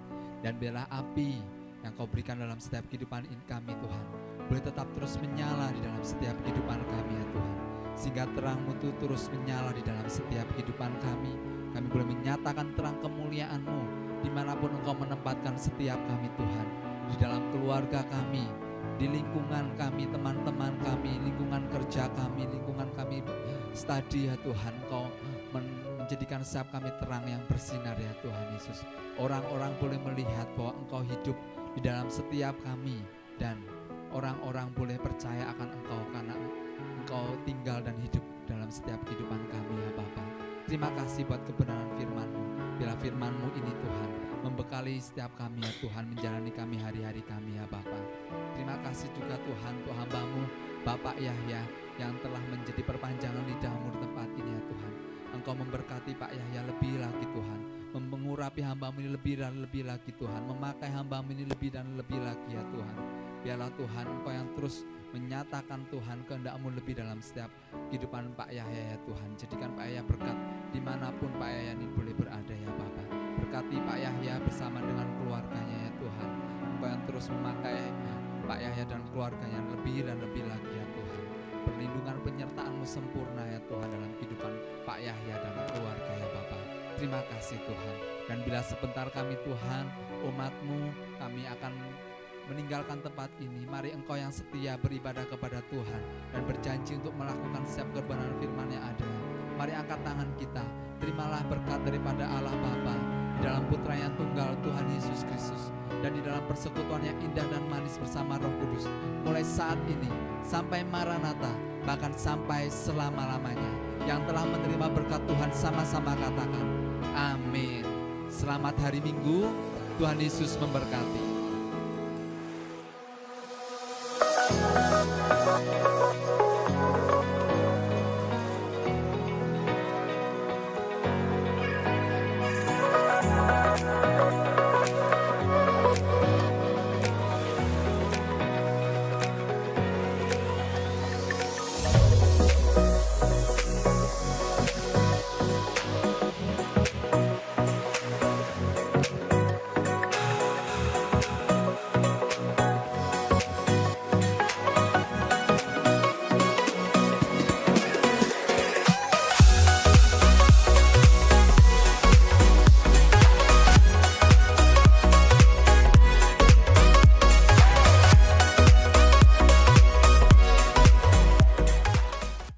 Dan biarlah api yang Kau berikan dalam setiap kehidupan kami Tuhan boleh tetap terus menyala di dalam setiap kehidupan kami ya Tuhan. Sehingga terang-Mu itu terus menyala di dalam setiap kehidupan kami. Kami boleh menyatakan terang kemuliaan-Mu dimanapun Engkau menempatkan setiap kami Tuhan. Di dalam keluarga kami, di lingkungan kami, teman-teman kami, lingkungan kerja kami, lingkungan kami studi ya Tuhan. Engkau menjadikan setiap kami terang yang bersinar ya Tuhan Yesus. Orang-orang boleh melihat bahwa Engkau hidup di dalam setiap kami. Dan orang-orang boleh percaya akan Engkau karena Engkau tinggal dan hidup dalam setiap kehidupan kami ya Bapa. Terima kasih buat kebenaran firman-Mu. Bila firman-Mu ini Tuhan membekali setiap kami ya Tuhan, menjalani kami hari-hari kami ya Bapa. Terima kasih juga Tuhan untuk hamba-Mu Bapak Yahya yang telah menjadi perpanjangan lidahmu di tempat ini ya Tuhan. Engkau memberkati Pak Yahya lebih lagi Tuhan, mengurapi hamba-Mu ini lebih dan lebih lagi Tuhan, memakai hamba-Mu ini lebih dan lebih lagi ya Tuhan. Biarlah Tuhan Engkau yang terus menyatakan Tuhan kehendak-Mu lebih dalam setiap kehidupan Pak Yahya ya Tuhan. Jadikan Pak Yahya berkat dimanapun Pak Yahya ini boleh berada ya Bapa. Berkati Pak Yahya bersama dengan keluarganya ya Tuhan. Engkau yang terus memakai Pak Yahya dan keluarganya lebih dan lebih lagi ya Tuhan. Perlindungan penyertaan-Mu sempurna ya Tuhan dalam kehidupan Pak Yahya dan keluarga ya Bapa. Terima kasih Tuhan. Dan bila sebentar kami Tuhan, umat-Mu, kami akan meninggalkan tempat ini. Mari Engkau yang setia beribadah kepada Tuhan dan berjanji untuk melakukan setiap kebenaran firman yang ada. Mari angkat tangan kita. Terimalah berkat daripada Allah Bapa di dalam Putra yang tunggal Tuhan Yesus Kristus, dan di dalam persekutuan yang indah dan manis bersama Roh Kudus mulai saat ini sampai Maranatha, bahkan sampai selama-lamanya. Yang telah menerima berkat Tuhan sama-sama katakan amin. Selamat hari Minggu, Tuhan Yesus memberkati.